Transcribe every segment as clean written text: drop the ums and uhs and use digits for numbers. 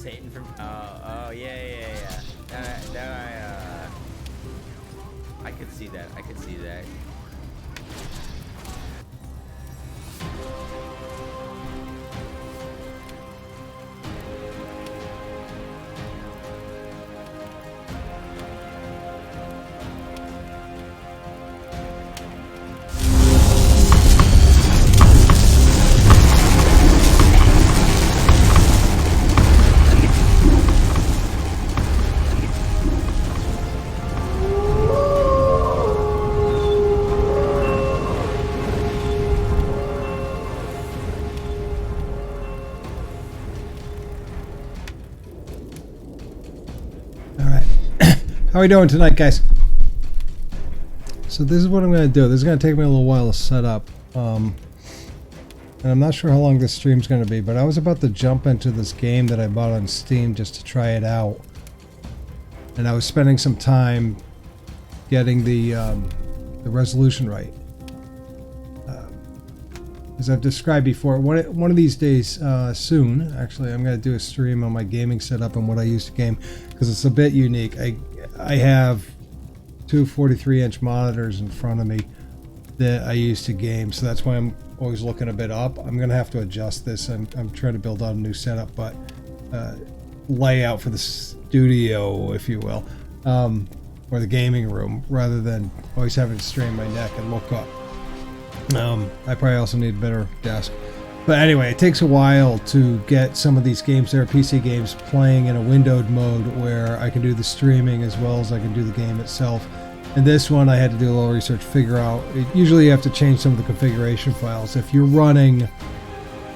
Satan from. Oh, yeah. That I could see that. I could see that. How are we doing tonight, guys? So this is what I'm going to do. This is going to take me a little while to set up. And I'm not sure how long this stream's going to be, but I was about to jump into this game that I bought on Steam just to try it out. And I was spending some time getting the resolution right. As I've described before, one of these days, soon, actually, I'm going to do a stream on my gaming setup and what I use to game, because it's a bit unique. I have two 43-inch monitors in front of me that I use to game, so that's why I'm always looking a bit up. I'm going to have to adjust this. I'm trying to build out a new setup, but layout for the studio, if you will, or the gaming room, rather than always having to strain my neck and look up. I probably also need a better desk. But anyway, it takes a while to get some of these games that are PC games playing in a windowed mode where I can do the streaming as well as I can do the game itself. And this one I had to do a little research, figure out. Usually you have to change some of the configuration files. If you're running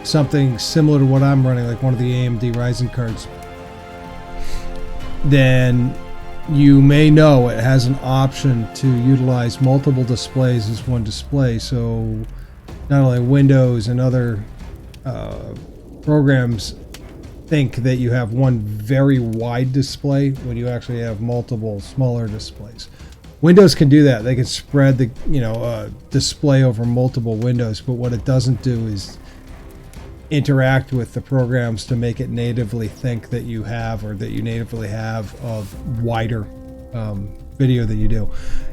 something similar to what I'm running, like one of the AMD Ryzen cards, then you may know it has an option to utilize multiple displays as one display. So not only Windows and other programs think that you have one very wide display when you actually have multiple smaller displays. Windows can do that. They can spread the display over multiple windows, but what it doesn't do is interact with the programs to make it natively think that you have, or that you natively have, of wider video that you do.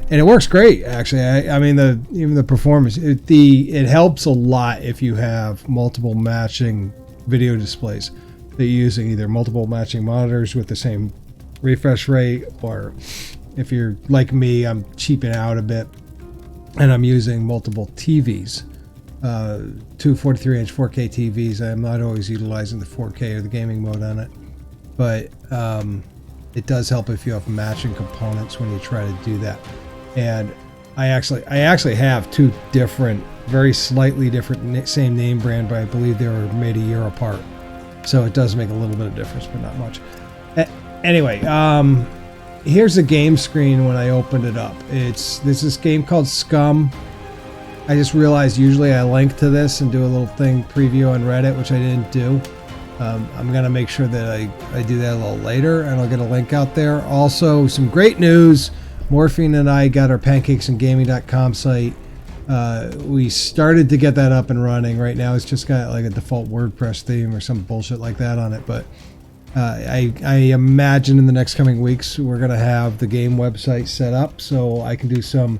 And it works great, actually. I mean, even the performance, it helps a lot if you have multiple matching video displays that you're using, either multiple matching monitors with the same refresh rate, or if you're like me, I'm cheaping out a bit and I'm using multiple TVs, two 43-inch 4K TVs. I'm not always utilizing the 4K or the gaming mode on it, but it does help if you have matching components when you try to do that. And I actually have two different, very slightly different, same name brand, but I believe they were made a year apart. So it does make a little bit of difference, but not much. Anyway, here's the game screen when I opened it up. There's this game called SCUM. I just realized usually I link to this and do a little thing preview on Reddit, which I didn't do. I'm going to make sure that I do that a little later, and I'll get a link out there. Also, some great news. Morphine and I got our pancakesandgaming.com site. We started to get that up and running. Right now it's just got like a default WordPress theme or some bullshit like that on it. But I imagine in the next coming weeks we're going to have the game website set up so I can do some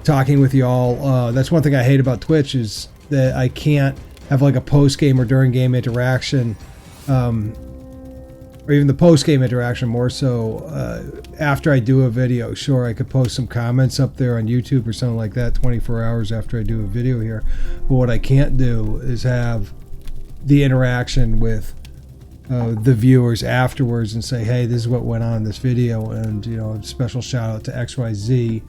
talking with you all. That's one thing I hate about Twitch, is that I can't have like a post-game or during-game interaction, or even the post-game interaction more so after I do a video. Sure, I could post some comments up there on YouTube or something like that 24 hours after I do a video here. But what I can't do is have the interaction with the viewers afterwards and say, hey, this is what went on in this video, and a special shout out to XYZ,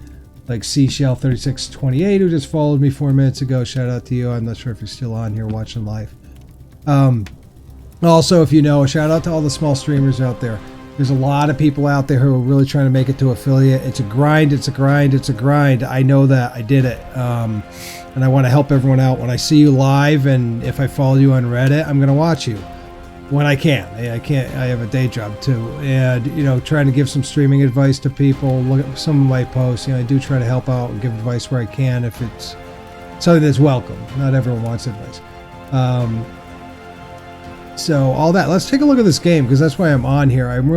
like Seashell3628, who just followed me 4 minutes ago. Shout out to you. I'm not sure if you're still on here watching live. Also, if you know, a shout out to all the small streamers out there. There's a lot of people out there who are really trying to make it to affiliate. It's a grind, it's a grind, it's a grind. I know that. I did it. And I want to help everyone out. When I see you live, and if I follow you on Reddit, I'm going to watch you when I can. I have a day job too. And, trying to give some streaming advice to people. Look at some of my posts. I do try to help out and give advice where I can if it's something that's welcome. Not everyone wants advice. So all that, let's take a look at this game because that's why I'm on here. I'm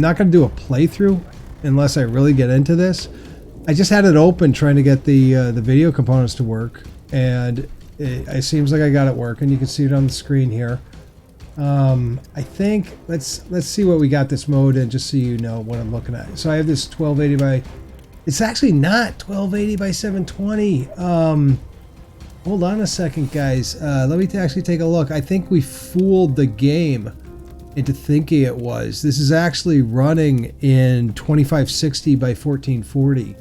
not going to do a playthrough unless I really get into this. I just had it open trying to get the video components to work, and it seems like I got it working. You can see it on the screen here. I think let's see what we got this mode in, just so you know what I'm looking at. So I have this 1280 by, it's actually not 1280 by 720. Hold on a second, guys. Let me actually take a look. I think we fooled the game into thinking it was. This is actually running in 2560 by 1440.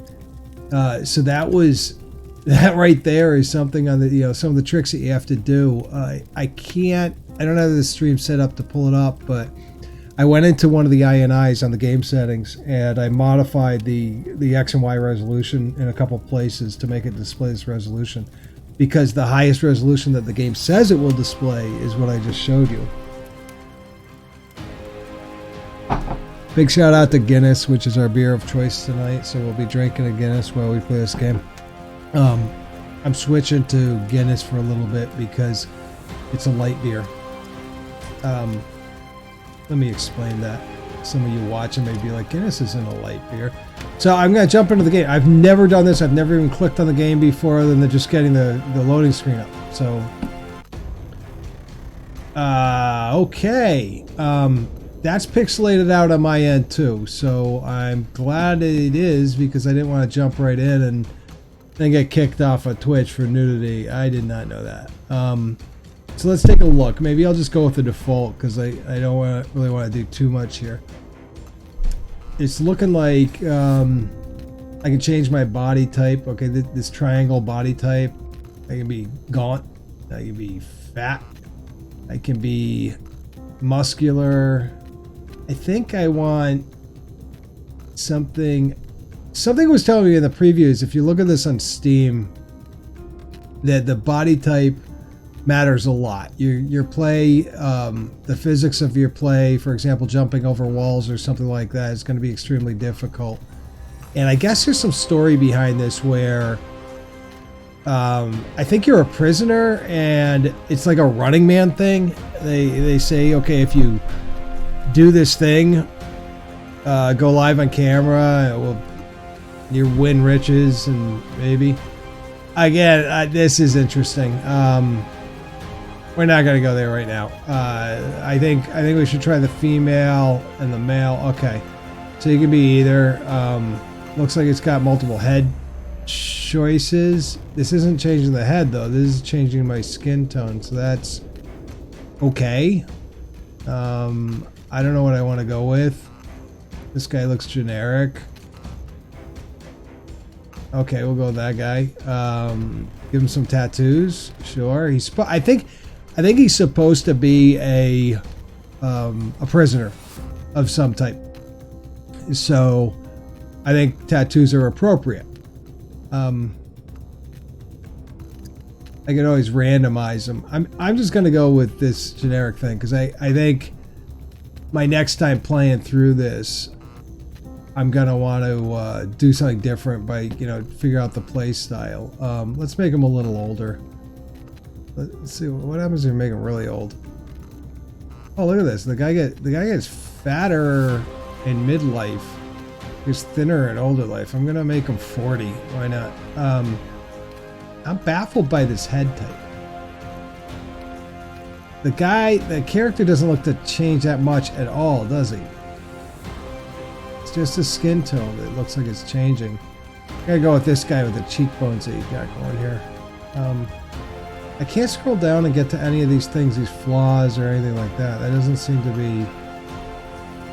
So that right there is something on the, some of the tricks that you have to do. I don't have the stream set up to pull it up, but I went into one of the INIs on the game settings and I modified the X and Y resolution in a couple places to make it display this resolution, because the highest resolution that the game says it will display is what I just showed you. Big shout out to Guinness, which is our beer of choice tonight, so we'll be drinking a Guinness while we play this game. I'm switching to Guinness for a little bit because it's a light beer. Let me explain that. Some of you watching may be like, Guinness isn't a light beer. So I'm going to jump into the game. I've never done this. I've never even clicked on the game before other than just getting the loading screen up. So, okay. That's pixelated out on my end too. So I'm glad it is, because I didn't want to jump right in and then get kicked off of Twitch for nudity. I did not know that. So let's take a look. Maybe I'll just go with the default because I don't really want to do too much here. It's looking like I can change my body type. Okay, this triangle body type. I can be gaunt. I can be fat. I can be muscular. I think I want something. Something was telling me in the previews, if you look at this on Steam, that the body type matters a lot. Your play, the physics of your play, for example, jumping over walls or something like that, is going to be extremely difficult. And I guess there's some story behind this where I think you're a prisoner and it's like a Running Man thing. They say, okay, if you do this thing, go live on camera, you win riches, and maybe. Again, this is interesting. We're not going to go there right now. I think we should try the female and the male. Okay, so you can be either. Looks like it's got multiple head choices. This isn't changing the head though. This is changing my skin tone, so that's okay. I don't know what I want to go with. This guy looks generic. Okay, we'll go with that guy. Give him some tattoos. Sure. I think he's supposed to be a prisoner of some type. So I think tattoos are appropriate. I could always randomize them. I'm just gonna go with this generic thing because I think my next time playing through this, I'm gonna want to do something different by figure out the play style. Let's make him a little older. Let's see what happens if you make him really old. Oh, look at this. The guy gets fatter in midlife. He's thinner in older life. I'm gonna make him 40. Why not? I'm baffled by this head type. The character doesn't look to change that much at all, does he? It's just a skin tone that looks like it's changing. I gotta go with this guy with the cheekbones that you got going here. I can't scroll down and get to any of these things, these flaws or anything like that. That doesn't seem to be.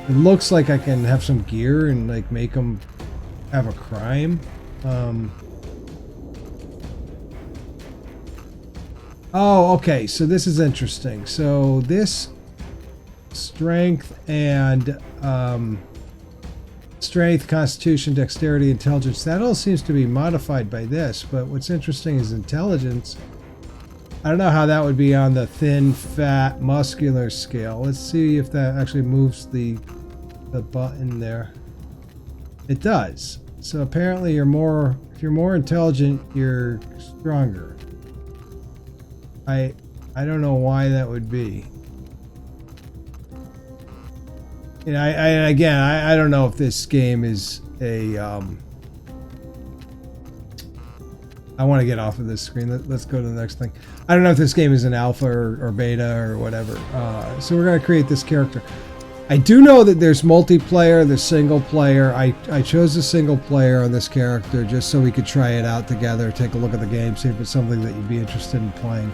It looks like I can have some gear and like make them have a crime. Oh, okay. So this is interesting. So this strength and strength, constitution, dexterity, intelligence, that all seems to be modified by this. But what's interesting is intelligence. I don't know how that would be on the thin, fat, muscular scale. Let's see if that actually moves the button there. It does. So apparently if you're more intelligent, you're stronger. I don't know why that would be. And I don't know if this game is a. I want to get off of this screen. Let's go to the next thing. I don't know if this game is an alpha or beta or whatever. So we're going to create this character. I do know that there's multiplayer, there's single player. I chose the single player on this character just so we could try it out together, take a look at the game, see if it's something that you'd be interested in playing.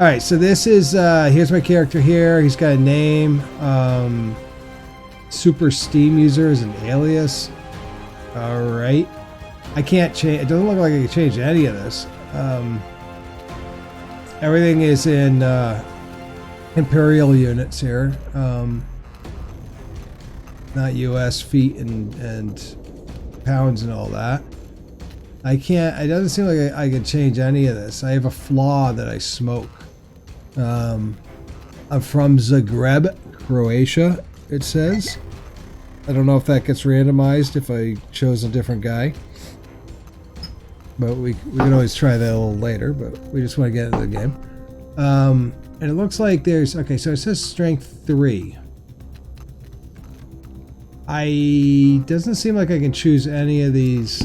All right, so this is, here's my character here. He's got a name. Super Steam user is an alias. All right. I can't change, it doesn't look like I can change any of this. Everything is in Imperial units here. Not US feet and pounds and all that. I can't, it doesn't seem like I can change any of this. I have a flaw that I smoke. I'm from Zagreb, Croatia, it says. I don't know if that gets randomized if I chose a different guy. But we can always try that a little later, but we just want to get into the game. And it looks like there's, okay, so it says strength 3. Doesn't seem like I can choose any of these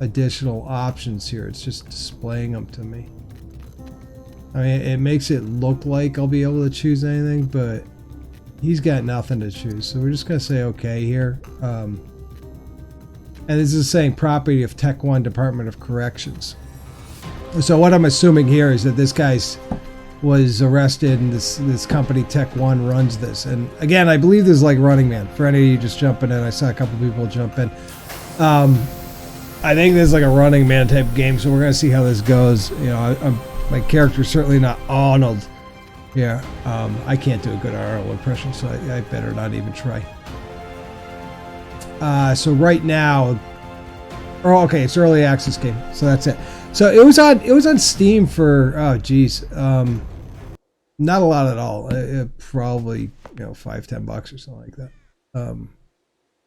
additional options here. It's just displaying them to me. I mean, it makes it look like I'll be able to choose anything, but he's got nothing to choose. So we're just going to say okay here. And this is saying property of Tech 1 Department of Corrections. So what I'm assuming here is that this guy's was arrested and this company Tech 1 runs this. And again, I believe this is like Running Man. For any of you just jumping in, I saw a couple people jump in. I think this is like a Running Man type game, so we're going to see how this goes. You know, my character's certainly not Arnold. Yeah, I can't do a good Arnold impression, so I better not even try. So right now, oh, okay, it's early access game, so that's it. So it was on Steam for, oh geez, not a lot at all. Probably, $5-10 or something like that.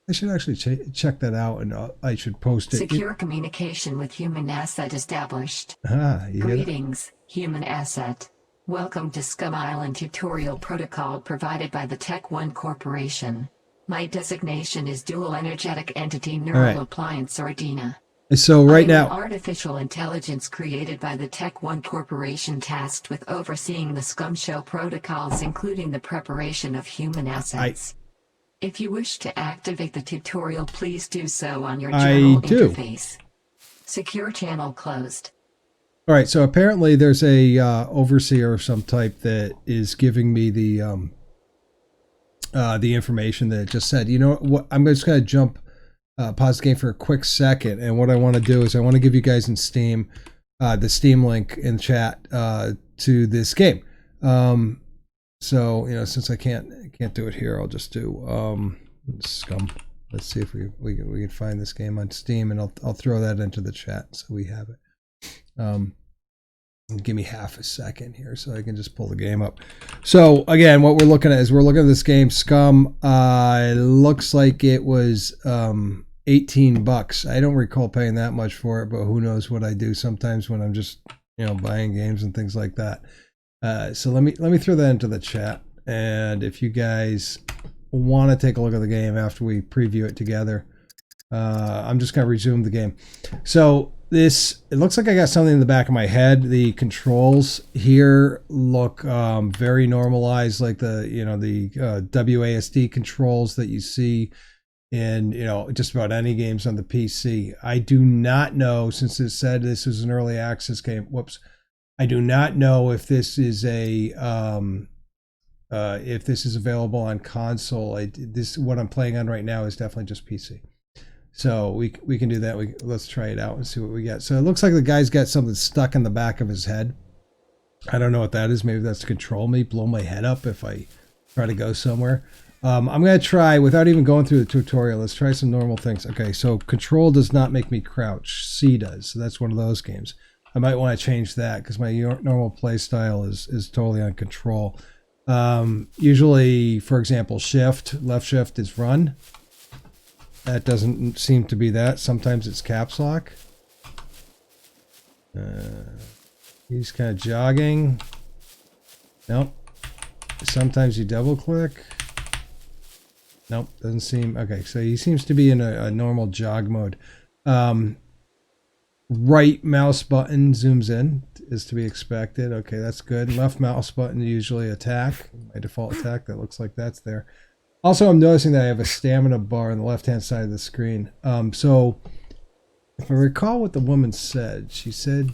I should actually check that out, and I should post it. Secure communication with human asset established. Greetings, human asset. Welcome to SCUM Island tutorial protocol provided by the Tech 1 Corporation. My designation is Dual Energetic Entity Neural Appliance or DINA. So right now, artificial intelligence created by the Tech 1 Corporation tasked with overseeing the SCUM show protocols, including the preparation of human assets. If you wish to activate the tutorial, please do so on your general interface. Secure channel closed. All right, so apparently there's a overseer of some type that is giving me the information that it just said. You know what? I'm just going to jump, pause the game for a quick second, and what I want to do is I want to give you guys in Steam the Steam link in chat to this game. So since I can't do it here, I'll just do SCUM. Let's see if we can find this game on Steam, and I'll throw that into the chat so we have it. Give me half a second here so I can just pull the game up. So again, what we're looking at is this game SCUM. It looks like it was $18. I don't recall paying that much for it, but who knows what I do sometimes when I'm just buying games and things like that. So let me throw that into the chat, and if you guys want to take a look at the game after we preview it together, I'm just gonna resume the game. So it looks like I got something in the back of my head. The controls here look very normalized, like the WASD controls that you see in just about any games on the PC. I do not know, since it said this was an early access game. Whoops. I do not know if this is available on console. What I'm playing on right now is definitely just PC. So we can do that. Let's try it out and see what we get. So it looks like the guy's got something stuck in the back of his head. I don't know what that is. Maybe that's to control me, blow my head up if I try to go somewhere. I'm going to try, without even going through the tutorial, let's try some normal things. Okay, so control does not make me crouch. C does. So that's one of those games. I might want to change that because my normal play style is totally on control. Usually, for example, left shift is run. That doesn't seem to be that. Sometimes it's caps lock. He's kind of jogging. Nope. Sometimes you double click. Nope, doesn't seem. Okay, so he seems to be in a normal jog mode. Right mouse button zooms in, is to be expected. Okay, that's good. Left mouse button usually attack. My default attack, that looks like that's there. Also, I'm noticing that I have a stamina bar on the left-hand side of the screen. So, if I recall what the woman said, she said,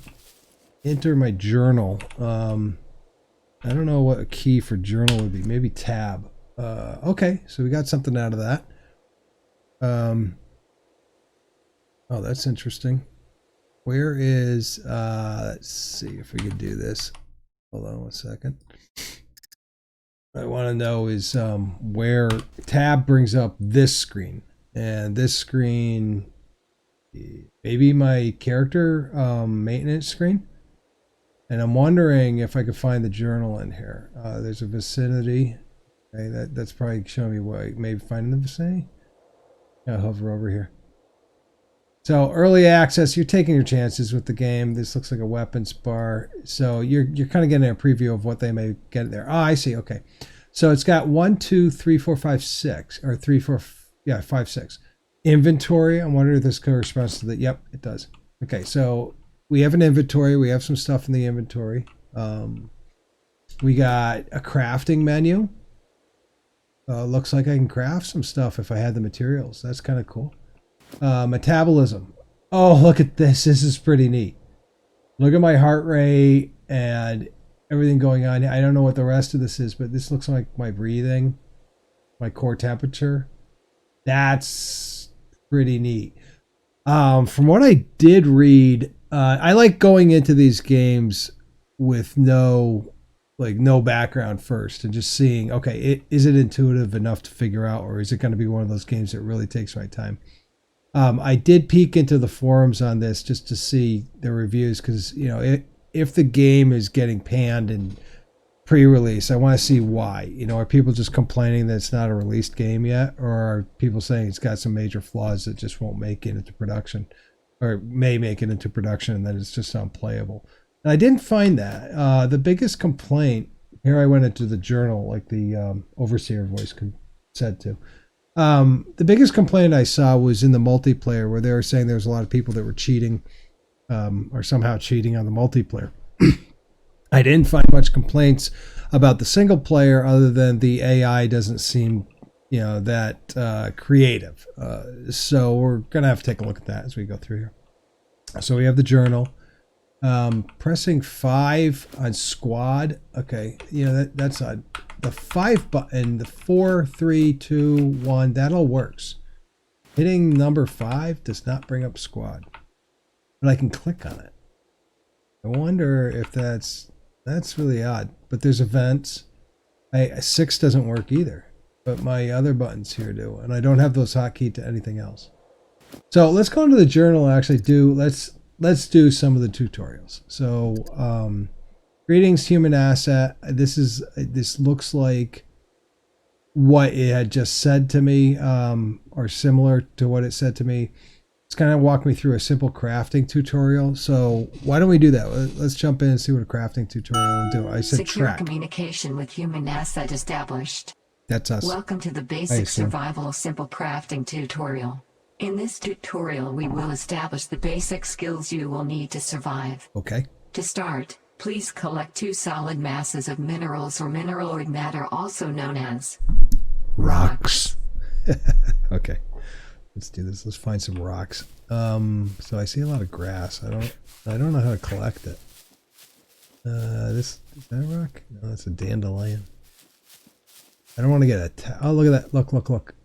enter my journal. I don't know what a key for journal would be. Maybe tab. Okay, so we got something out of that. Oh, that's interesting. Where is, let's see if we can do this. Hold on one second. What I want to know is where tab brings up this screen. And this screen, maybe my character maintenance screen. And I'm wondering if I could find the journal in here. There's a vicinity. Okay, that's probably showing me what I may find in the vicinity. I'll hover over here. So early access, you're taking your chances with the game. This looks like a weapons bar. So you're kind of getting a preview of what they may get there. Oh, I see. Okay. So it's got 1, 2, 3, 4, 5, 6, or 3, 4, yeah, 5, 6. Inventory. I wonder if this corresponds to the, yep, it does. Okay. So we have an inventory. We have some stuff in the inventory. We got a crafting menu. Looks like I can craft some stuff if I had the materials. That's kind of cool. Metabolism. Oh, look at this. This is pretty neat. Look at my heart rate and everything going on. I don't know what the rest of this is, but this looks like my breathing, my core temperature. That's pretty neat. From what I did read, I like going into these games with no background first and just seeing, okay, is it intuitive enough to figure out, or is it going to be one of those games that really takes my time? I did peek into the forums on this just to see the reviews because, you know, if the game is getting panned in pre-release, I want to see why. You know, are people just complaining that it's not a released game yet, or are people saying it's got some major flaws that just won't make it into production, or may make it into production and then it's just unplayable? And I didn't find that. The biggest complaint, here I went into the journal like the overseer voice said to. The biggest complaint I saw was in the multiplayer where they were saying there was a lot of people that were cheating or somehow cheating on the multiplayer. I didn't find much complaints about the single player other than the AI doesn't seem, you know, that creative. So we're going to have to take a look at that as we go through here. So we have the journal. Pressing 5 on squad. Okay, you know, that's odd. The 5 button, the 4, 3, 2, 1, that all works. Hitting number 5 does not bring up squad, but I can click on it. I wonder if that's really odd. But there's events. 6 doesn't work either, but my other buttons here do, and I don't have those hotkey to anything else. So let's go into the journal and actually let's do some of the tutorials. So greetings, human asset. This looks like what it had just said to me, or similar to what it said to me. It's kind of walk me through a simple crafting tutorial. So why don't we do that? Let's jump in and see what a crafting tutorial will do. I said secure track. Communication with human asset established. That's us. Welcome to the basic survival simple crafting tutorial. In this tutorial, we will establish the basic skills you will need to survive. Okay. To start, please collect 2 solid masses of minerals or mineraloid matter, also known as rocks. Okay. Let's do this. Let's find some rocks. So I see a lot of grass. I don't know how to collect it. This is that a rock? No, that's a dandelion. I don't want to get oh, look at that. Look.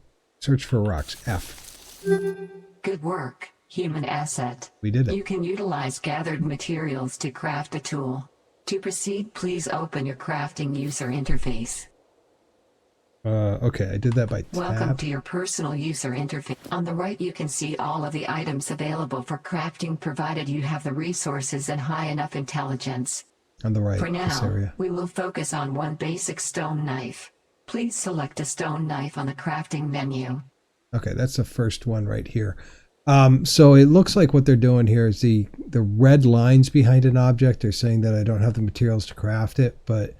Search for rocks. F. Good work, human asset. We did it. You can utilize gathered materials to craft a tool. To proceed, please open your crafting user interface. Okay, I did that by tab. Welcome to your personal user interface. On the right, you can see all of the items available for crafting, provided you have the resources and high enough intelligence. On the right, for now, this area. we will focus on one basic stone knife. Please select a stone knife on the crafting menu. Okay, that's the first one right here. So it looks like what they're doing here is the red lines behind an object are saying that I don't have the materials to craft it, but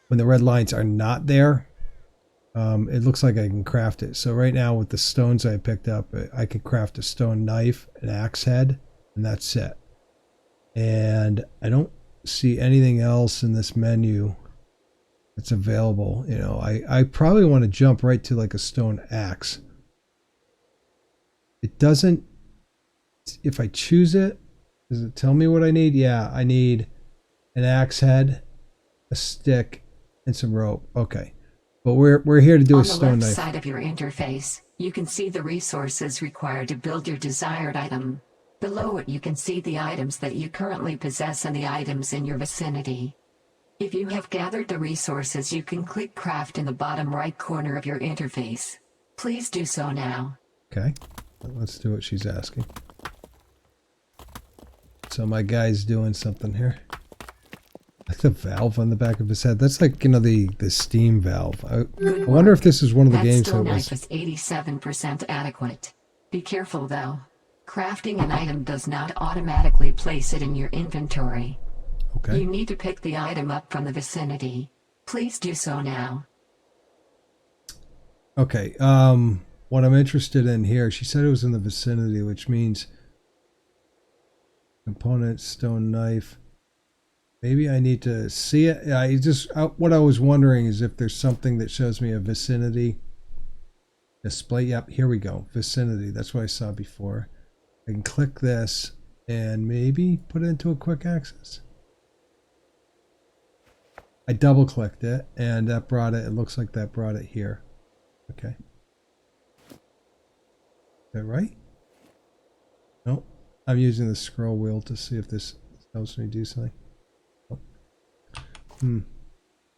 when the red lines are not there, It looks like I can craft it. So right now with the stones I picked up, I could craft a stone knife, an axe head, and that's it. And I don't see anything else in this menu that's available. You know, I probably want to jump right to like a stone axe. It doesn't, if I choose it, does it tell me what I need? Yeah, I need an axe head, a stick, and some rope. Okay. But we're here to do a stone knife. On the left side of your interface, you can see the resources required to build your desired item. Below it you can see the items that you currently possess and the items in your vicinity. If you have gathered the resources, you can click craft in the bottom right corner of your interface. Please do so now. Okay, let's do what she's asking. So my guy's doing something here. Like the valve on the back of his head. That's like, you know, the steam valve. I wonder if this is one of the games that was... That stone knife is 87% adequate. Be careful though. Crafting an item does not automatically place it in your inventory. Okay. You need to pick the item up from the vicinity. Please do so now. Okay, what I'm interested in here, she said it was in the vicinity, which means component, stone knife. Maybe I need to see it. What I was wondering is if there's something that shows me a vicinity display. Yep, here we go. Vicinity. That's what I saw before. I can click this and maybe put it into a quick access. I double clicked it and that brought it. It looks like that brought it here. Okay. Is that right? Nope. I'm using the scroll wheel to see if this helps me do something.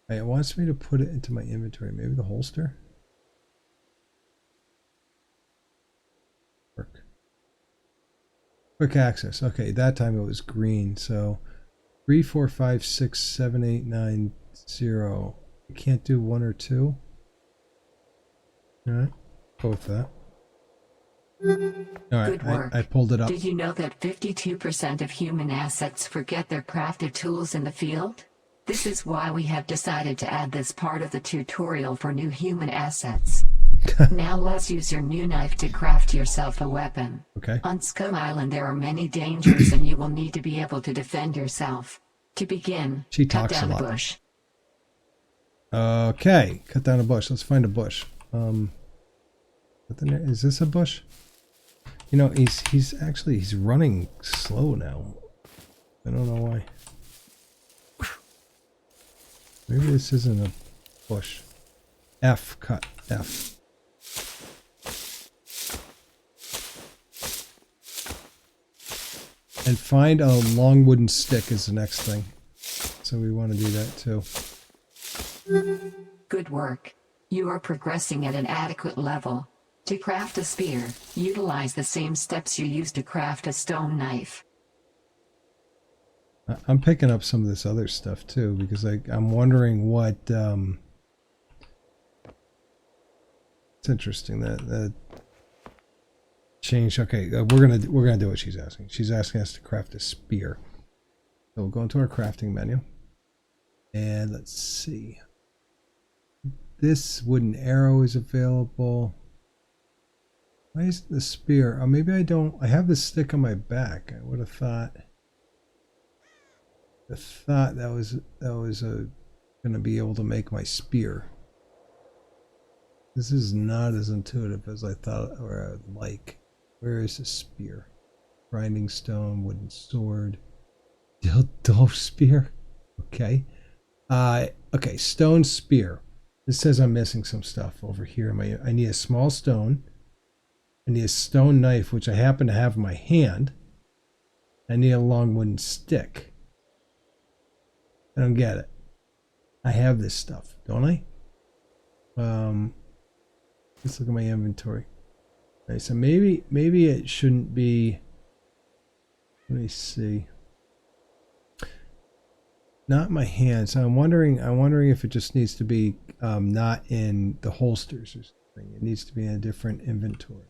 It wants me to put it into my inventory. Maybe the holster? Work. Quick access. Okay, that time it was green. So 3, 4, 5, 6, 7, 8, 9, 0. I can't do 1 or 2. Alright, go with that. Alright, Good work. I pulled it up. Did you know that 52% of human assets forget their crafted tools in the field? This is why we have decided to add this part of the tutorial for new human assets. Now let's use your new knife to craft yourself a weapon. Okay. On SCUM Island there are many dangers and you will need to be able to defend yourself. To begin, She cut talks down a lot. bush. Okay, cut down a bush. Let's find a bush. Is this a bush? You know, he's running slow now. I don't know why. Maybe this isn't a bush. F, cut, F. And find a long wooden stick is the next thing. So we want to do that too. Good work. You are progressing at an adequate level. To craft a spear, utilize the same steps you used to craft a stone knife. I'm picking up some of this other stuff too because I'm wondering what. It's interesting that change. Okay, we're gonna do what she's asking. She's asking us to craft a spear. So we'll go into our crafting menu, and let's see. This wooden arrow is available. Why isn't the spear? Oh, maybe I don't. I have the stick on my back. I would have thought. I thought that was going to be able to make my spear. This is not as intuitive as I thought or I would like. Where is the spear? Grinding stone, wooden sword, dildo spear. Okay. Okay, stone spear. This says I'm missing some stuff over here. I need a small stone. I need a stone knife, which I happen to have in my hand. I need a long wooden stick. I don't get it. I have this stuff, don't I? Let's look at my inventory. Okay, so maybe it shouldn't be. Let me see. Not my hand. So I'm wondering if it just needs to be not in the holsters or something. It needs to be in a different inventory.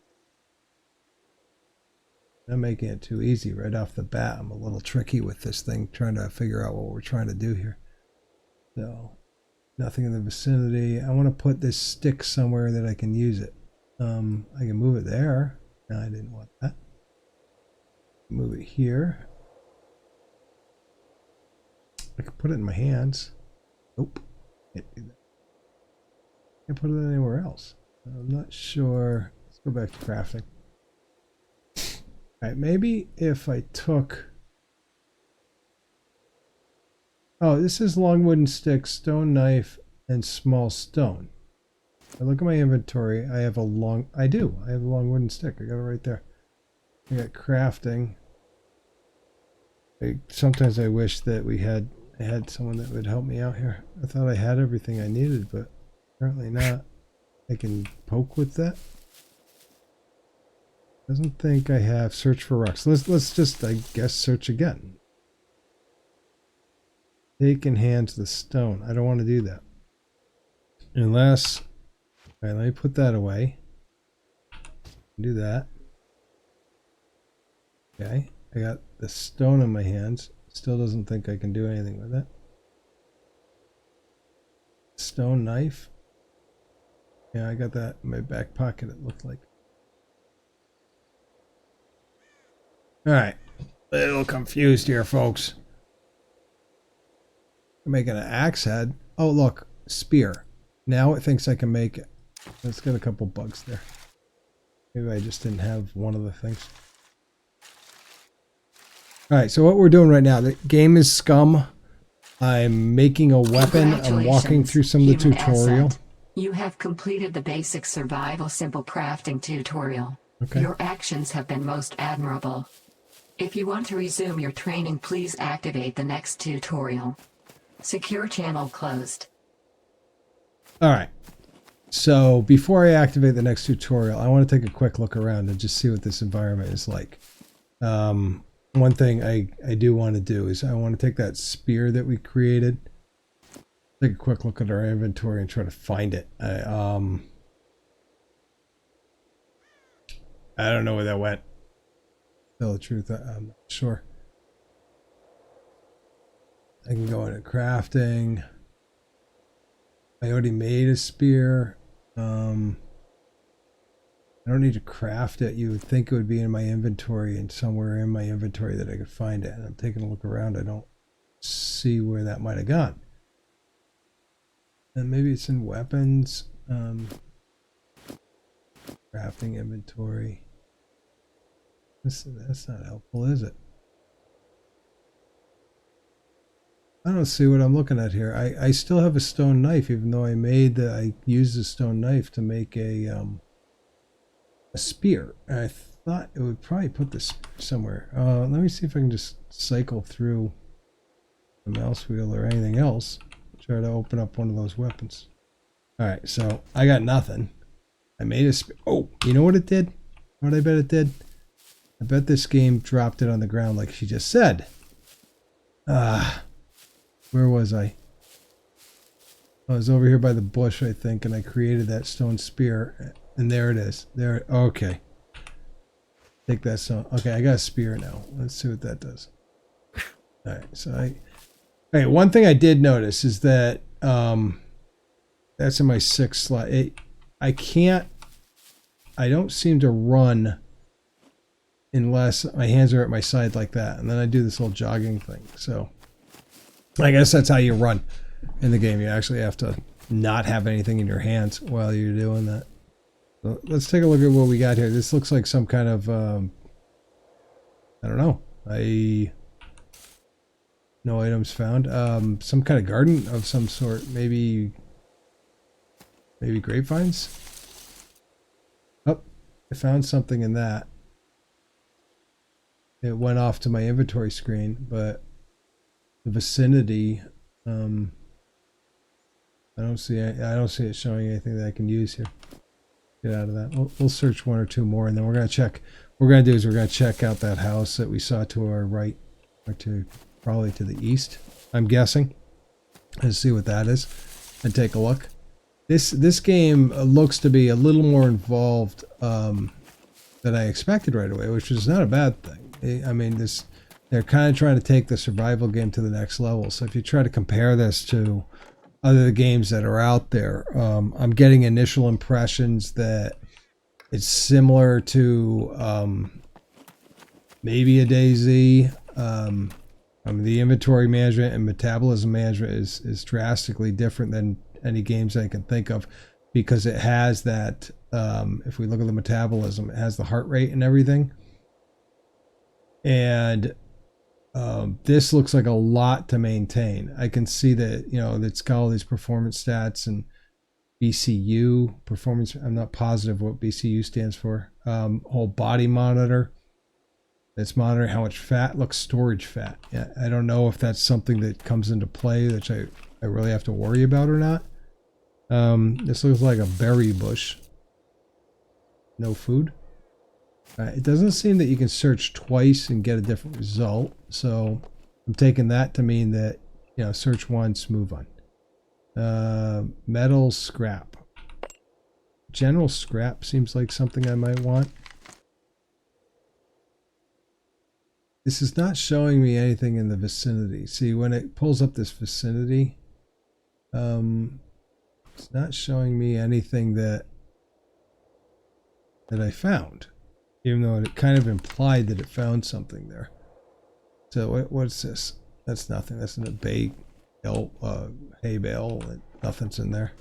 I'm making it too easy right off the bat. I'm a little tricky with this thing, trying to figure out what we're trying to do here. So Nothing in the vicinity. I want to put this stick somewhere that I can use it. I can move it there. No, I didn't want that. Move it here. I can put it in my hands. Nope. Can't do that. Can't put it anywhere else. I'm not sure. Let's go back to crafting. Alright, maybe if I took... Oh, this is long wooden stick, stone knife, and small stone. I look at my inventory. I have a long... I do. I have a long wooden stick. I got it right there. I got crafting. Sometimes I wish that I had someone that would help me out here. I thought I had everything I needed, but apparently not. I can poke with that. Doesn't think I have search for rocks. Let's just, I guess, search again. Take in hands the stone. I don't want to do that. Unless, all right, let me put that away. Do that. Okay, I got the stone in my hands. Still doesn't think I can do anything with it. Stone knife. Yeah, I got that in my back pocket, it looked like. Alright. A little confused here, folks. I'm making an axe head. Oh, look. Spear. Now it thinks I can make it. Let's get a couple bugs there. Maybe I just didn't have one of the things. Alright, so what we're doing right now, the game is SCUM. I'm making a weapon. I'm walking through some of the tutorial. Asset. You have completed the basic survival simple crafting tutorial. Okay. Your actions have been most admirable. If you want to resume your training, please activate the next tutorial. Secure channel closed. Alright. So before I activate the next tutorial, I want to take a quick look around and just see what this environment is like. One thing I do want to do is I want to take that spear that we created, take a quick look at our inventory and try to find it. I don't know where that went. Tell the truth, I'm not sure. I can go into crafting. I already made a spear. I don't need to craft it. You would think it would be in my inventory and somewhere in my inventory that I could find it. And I'm taking a look around. I don't see where that might have gone. And maybe it's in weapons. Crafting inventory. That's not helpful, is it? I don't see what I'm looking at here. I still have a stone knife, even though I used a stone knife to make a spear. I thought it would probably put this somewhere. Let me see if I can just cycle through the mouse wheel or anything else. Try to open up one of those weapons. Alright, so I got nothing. I made a spear. Oh, you know what it did? What I bet it did? I bet this game dropped it on the ground like she just said. Where was I? I was over here by the bush, I think, and I created that stone spear. And there it is. There. Okay. Take that stone. Okay, I got a spear now. Let's see what that does. Alright, so Alright, one thing I did notice is that that's in my 6th slot. I don't seem to run unless my hands are at my side like that. And then I do this little jogging thing. So I guess that's how you run in the game. You actually have to not have anything in your hands while you're doing that. So let's take a look at what we got here. This looks like some kind of, I don't know. No items found. Some kind of garden of some sort. Maybe grapevines? Oh, I found something in that. It went off to my inventory screen, but the vicinity, I don't see it showing anything that I can use here. Get out of that. We'll search one or two more, and then we're gonna check. What we're gonna do is we're gonna check out that house that we saw to our right, or probably to the east, I'm guessing, and see what that is, and take a look. This game looks to be a little more involved than I expected right away, which is not a bad thing. I mean, they're kind of trying to take the survival game to the next level. So if you try to compare this to other games that are out there. I'm getting initial impressions that it's similar to maybe a DayZ. The inventory management and metabolism management is drastically different than any games I can think of, because it has that, if we look at the metabolism, it has the heart rate and everything. And this looks like a lot to maintain. I can see that, it's got all these performance stats and BCU, performance, I'm not positive what BCU stands for. Whole body monitor. It's monitoring how much fat. Looks storage fat. Yeah, I don't know if that's something that comes into play that I really have to worry about or not. This looks like a berry bush. No food. It doesn't seem that you can search twice and get a different result. So I'm taking that to mean that, search once, move on. Metal scrap. General scrap seems like something I might want. This is not showing me anything in the vicinity. See, when it pulls up this vicinity, it's not showing me anything that I found, even though it kind of implied that it found something there. So what's this? That's nothing. That's in a hay bale. Nothing's in there.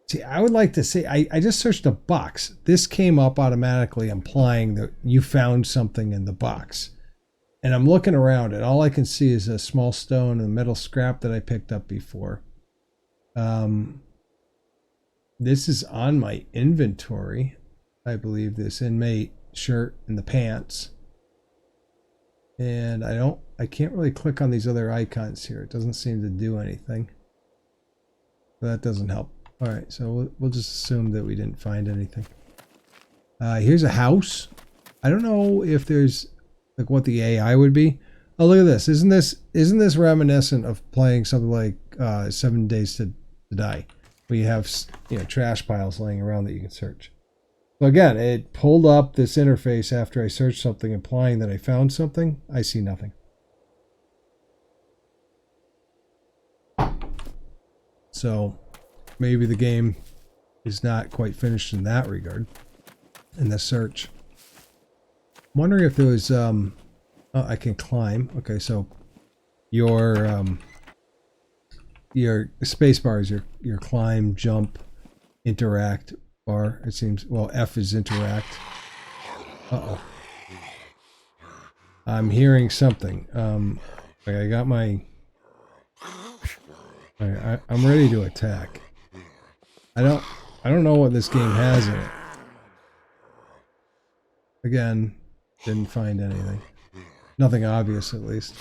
See, I would like to say, I just searched a box. This came up automatically implying that you found something in the box. And I'm looking around and all I can see is a small stone and metal scrap that I picked up before. This is on my inventory. I believe this inmate shirt and the pants. And I can't really click on these other icons here. It doesn't seem to do anything. But that doesn't help. All right, so we'll just assume that we didn't find anything. Here's a house. I don't know if there's like what the AI would be. Oh, look at this. Isn't this reminiscent of playing something like 7 Days to Die, where you have trash piles laying around that you can search. So again, it pulled up this interface after I searched something, implying that I found something. I see nothing. So maybe the game is not quite finished in that regard, in the search. I'm wondering if there was, oh, I can climb. Okay, so your space bar is your climb, jump, interact bar. It seems, well, F is interact. Uh-oh. I'm hearing something. Okay, I got my, I'm ready to attack. I don't know what this game has in it. Again, didn't find anything. Nothing obvious, at least.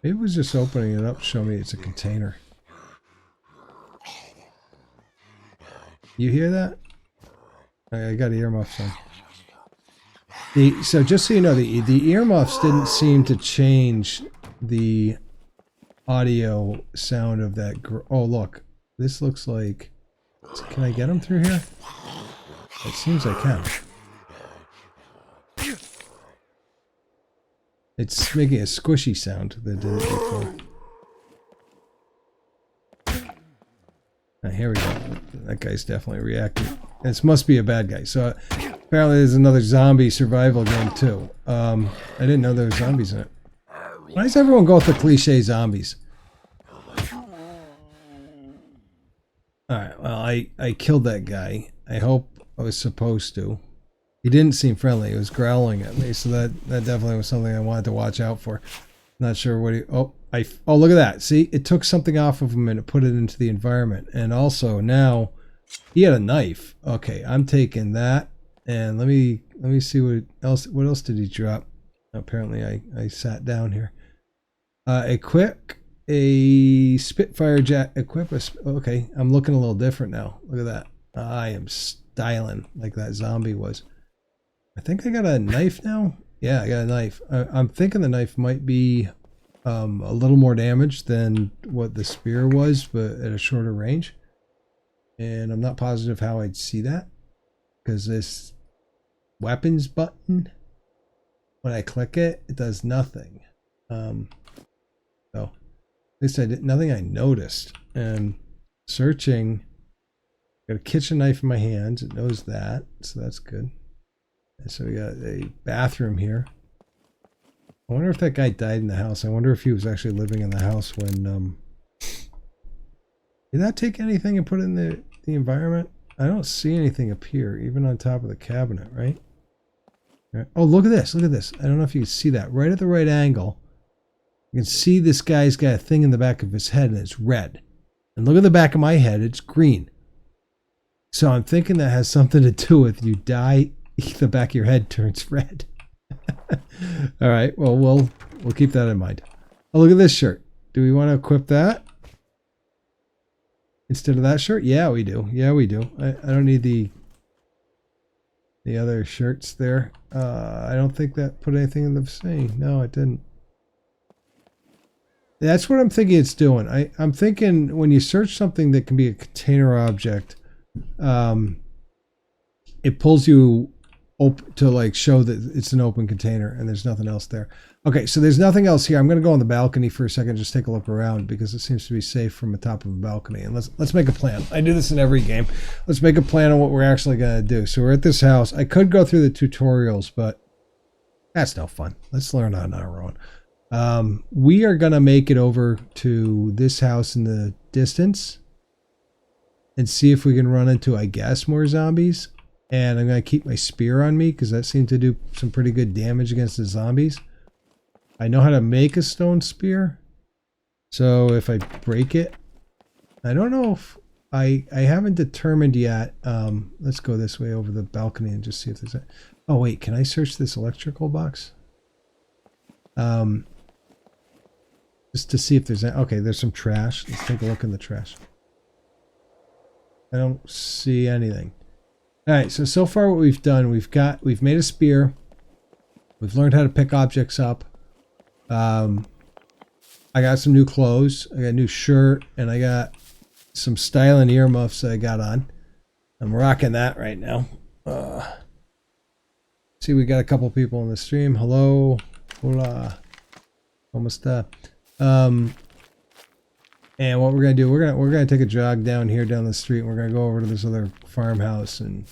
Maybe it was just opening it up to show me it's a container. You hear that? I got earmuffs on. So just so you know, the earmuffs didn't seem to change the audio sound of that. Oh, look. This looks like... Can I get him through here? It seems I can. It's making a squishy sound that did it before. Here we go. That guy's definitely reacting. This must be a bad guy. So apparently there's another zombie survival game too. I didn't know there were zombies in it. Why does everyone go with the cliche zombies? Alright, well, I killed that guy. I hope I was supposed to. He didn't seem friendly. He was growling at me, so that definitely was something I wanted to watch out for. Not sure what he... Oh, look at that. See, it took something off of him and it put it into the environment. And also, now, he had a knife. Okay, I'm taking that. And let me see what else did he drop? Apparently, I sat down here. Equip a Spitfire jack. Okay, I'm looking a little different now. Look at that. I am styling like that zombie was. I think I got a knife now. Yeah, I got a knife. I'm thinking the knife might be a little more damage than what the spear was, but at a shorter range. And I'm not positive how I'd see that, because this weapons button, when I click it, it does nothing. least I did nothing I noticed. And searching, got a kitchen knife in my hands. It knows that, so that's good. And so we got a bathroom here. I wonder if that guy died in the house. I wonder if he was actually living in the house when did that take anything and put it in the environment? I don't see anything appear, even on top of the cabinet, right? Oh, look at this. Look at this. I don't know if you can see that. Right at the right angle, you can see this guy's got a thing in the back of his head, and it's red. And look at the back of my head. It's green. So I'm thinking that has something to do with you die, the back of your head turns red. All right. Well, we'll keep that in mind. Oh, look at this shirt. Do we want to equip that instead of that shirt? Yeah, we do. Yeah, we do. I don't need the other shirts there. I don't think that put anything in the vicinity. No, it didn't. That's what I'm thinking it's doing. I'm thinking when you search something that can be a container object, it pulls you to like show that it's an open container and there's nothing else there. Okay, so there's nothing else here. I'm going to go on the balcony for a second, just take a look around because it seems to be safe from the top of a balcony. And let's make a plan. I do this in every game. Let's make a plan on what we're actually going to do. So we're at this house. I could go through the tutorials, but that's no fun. Let's learn on our own. We are going to make it over to this house in the distance and see if we can run into, I guess, more zombies. And I'm going to keep my spear on me because that seemed to do some pretty good damage against the zombies. I know how to make a stone spear. So if I break it, I don't know if I haven't determined yet. Let's go this way over the balcony and just see if there's a... Oh, wait, can I search this electrical box? Just to see if there's... Okay, there's some trash. Let's take a look in the trash. I don't see anything. All right, so far what we've done, we've made a spear. We've learned how to pick objects up. I got some new clothes. I got a new shirt, and I got some styling earmuffs that I got on. I'm rocking that right now. See, we got a couple people on the stream. Hello, hola, ¿cómo está? And what we're gonna do, we're gonna take a jog down here down the street, and we're gonna go over to this other farmhouse and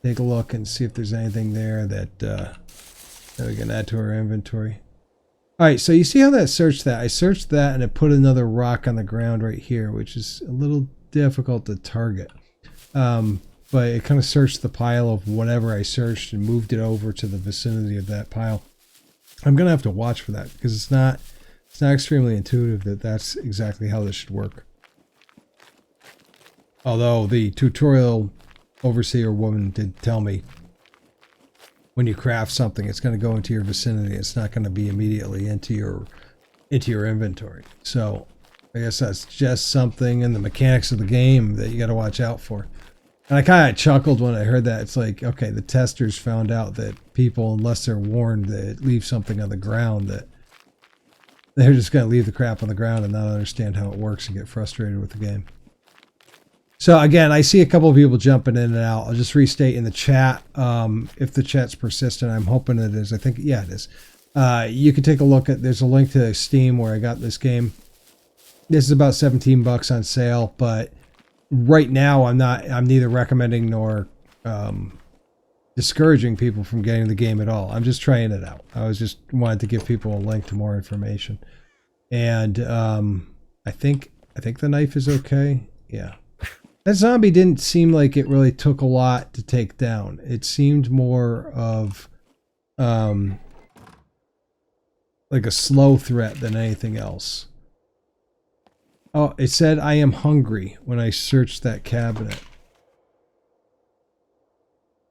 take a look and see if there's anything there that we can add to our inventory. All right, so you see how that searched that? I searched that and it put another rock on the ground right here, which is a little difficult to target. But it kind of searched the pile of whatever I searched and moved it over to the vicinity of that pile. I'm gonna have to watch for that because it's not extremely intuitive that that's exactly how this should work. Although the tutorial overseer woman did tell me when you craft something, it's going to go into your vicinity. It's not going to be immediately into your inventory. So I guess that's just something in the mechanics of the game that you got to watch out for. And I kind of chuckled when I heard that. It's like, okay, the testers found out that people, unless they're warned that leave something on the ground, that they're just going to leave the crap on the ground and not understand how it works and get frustrated with the game. So again, I see a couple of people jumping in and out. I'll just restate in the chat. If the chat's persistent, I'm hoping it is. I think, yeah, it is. You can take a look at, there's a link to Steam where I got this game. This is about 17 bucks on sale, but right now I'm neither recommending nor discouraging people from getting the game at all. I'm just trying it out. I was just wanted to give people a link to more information. And I think the knife is okay. Yeah. That zombie didn't seem like it really took a lot to take down. It seemed more of like a slow threat than anything else. Oh, it said I am hungry when I searched that cabinet.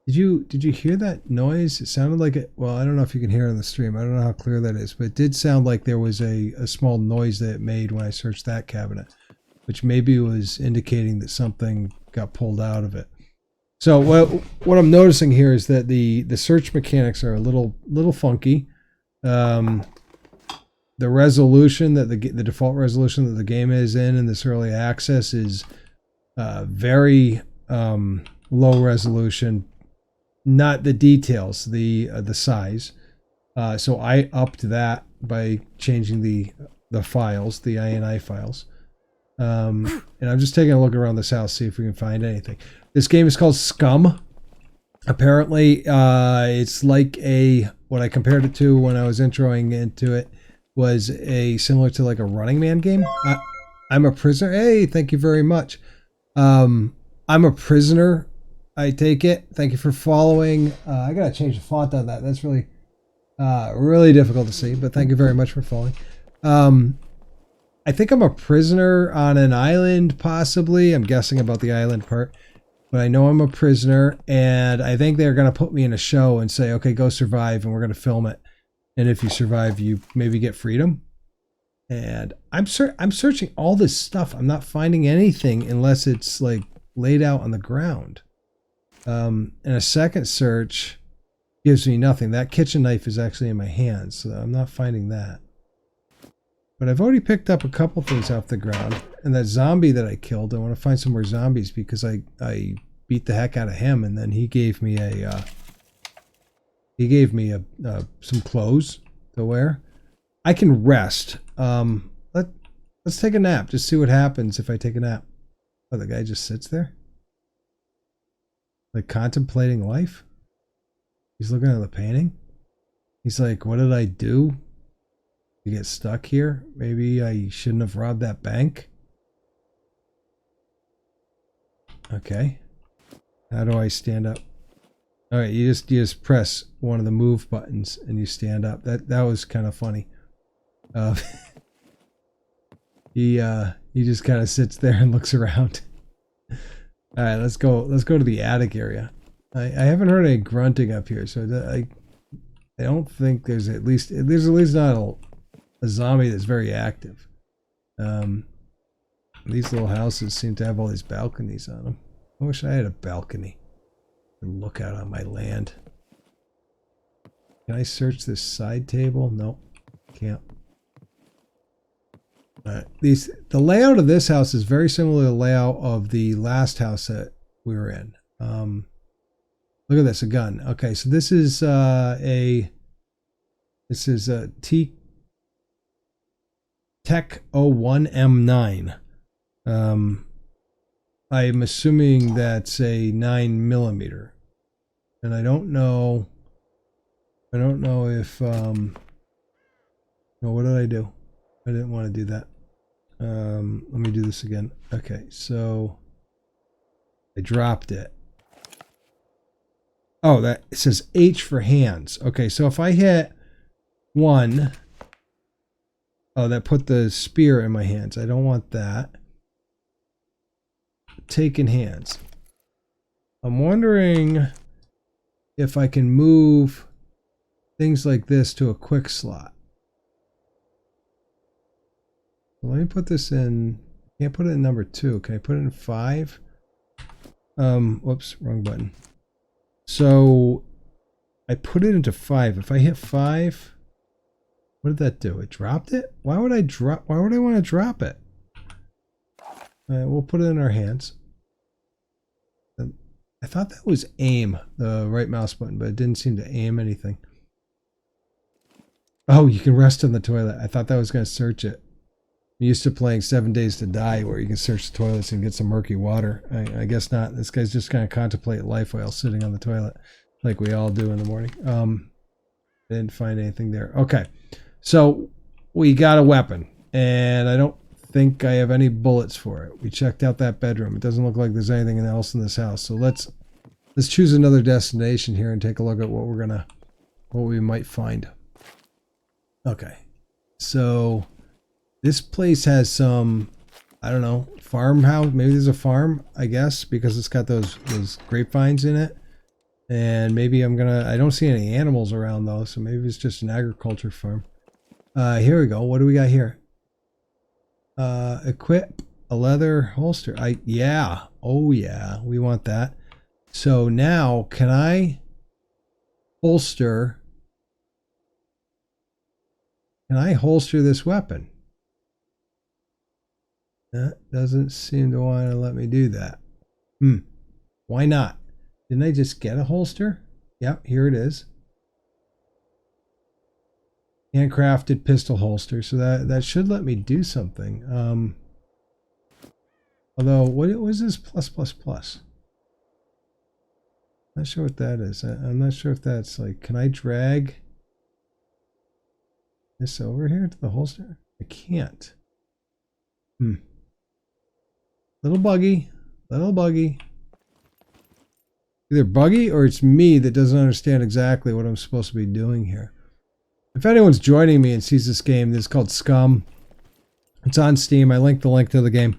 Did you hear that noise? It sounded like it. Well, I don't know if you can hear it on the stream. I don't know how clear that is, but it did sound like there was a small noise that it made when I searched that cabinet, which maybe was indicating that something got pulled out of it. So what I'm noticing here is that the search mechanics are a little funky. The resolution that the default resolution that the game is in this early access is very low resolution. Not the details, the size. So I upped that by changing the the files, the INI files. And I'm just taking a look around this house, see if we can find anything. This game is called SCUM. Apparently, it's like what I compared it to when I was introing into it was similar to like a Running Man game. I'm a prisoner. Hey, thank you very much. I'm a prisoner. I take it. Thank you for following. I gotta change the font on that. That's really, really difficult to see. But thank you very much for following. I think I'm a prisoner on an island, possibly. I'm guessing about the island part. But I know I'm a prisoner, and I think they're going to put me in a show and say, okay, go survive, and we're going to film it. And if you survive, you maybe get freedom. And I'm searching all this stuff. I'm not finding anything unless it's like laid out on the ground. And a second search gives me nothing. That kitchen knife is actually in my hands, so I'm not finding that. But I've already picked up a couple things off the ground. And that zombie that I killed, I want to find some more zombies because I beat the heck out of him, and then he gave me some clothes to wear. I can rest. Let's take a nap. Just see what happens if I take a nap. Oh, the guy just sits there, like contemplating life. He's looking at the painting. He's like, "What did I do to get stuck here? Maybe I shouldn't have robbed that bank." Okay. How do I stand up? All right, you just press one of the move buttons and you stand up. That was kind of funny. He just kind of sits there and looks around. All right, let's go to the attic area. I haven't heard any grunting up here, so I don't think there's at least not a zombie that's very active. These little houses seem to have all these balconies on them. I wish I had a balcony and look out on my land. Can I search this side table? Nope, can't. The layout of this house is very similar to the layout of the last house that we were in. Look at this, a gun. Okay, so this is a Tech 01M9. I'm assuming that's a 9mm, and I don't know if no, what did I do? I didn't want to do that. Let me do this again. Okay, so I dropped it. Oh, that it says H for hands. Okay, so if I hit 1, oh, that put the spear in my hands. I don't want that. Taken hands. I'm wondering if I can move things like this to a quick slot. Let me put this in. Can't put it in number 2. Can I put it in 5? Whoops, wrong button. So I put it into 5. If I hit 5, what did that do? It dropped it? Why would I want to drop it? We'll put it in our hands. I thought that was aim, the right mouse button, but it didn't seem to aim anything. Oh, you can rest in the toilet. I thought that was going to search it. I'm used to playing 7 Days to Die where you can search the toilets and get some murky water. I guess not. This guy's just going to contemplate life while sitting on the toilet like we all do in the morning. I didn't find anything there. Okay, so we got a weapon, and I don't think I have any bullets for it. We checked out that bedroom. It doesn't look like there's anything else in this house. So let's choose another destination here and take a look at what we might find. Okay, so this place has some, I don't know, farmhouse. Maybe there's a farm, I guess, because it's got those grapevines in it. And maybe I don't see any animals around though, so maybe it's just an agriculture farm. Here we go. What do we got here? Equip a leather holster. Yeah. Oh yeah, we want that. So now can I holster this weapon? That doesn't seem to want to let me do that. Why not? Didn't I just get a holster? Yep, here it is. Handcrafted pistol holster. So that should let me do something. Although, what was this plus plus plus? Not sure what that is. I'm not sure if that's like, can I drag this over here to the holster? I can't. Little buggy. Little buggy. Either buggy or it's me that doesn't understand exactly what I'm supposed to be doing here. If anyone's joining me and sees this game, this is called SCUM. It's on Steam. I linked the link to the game.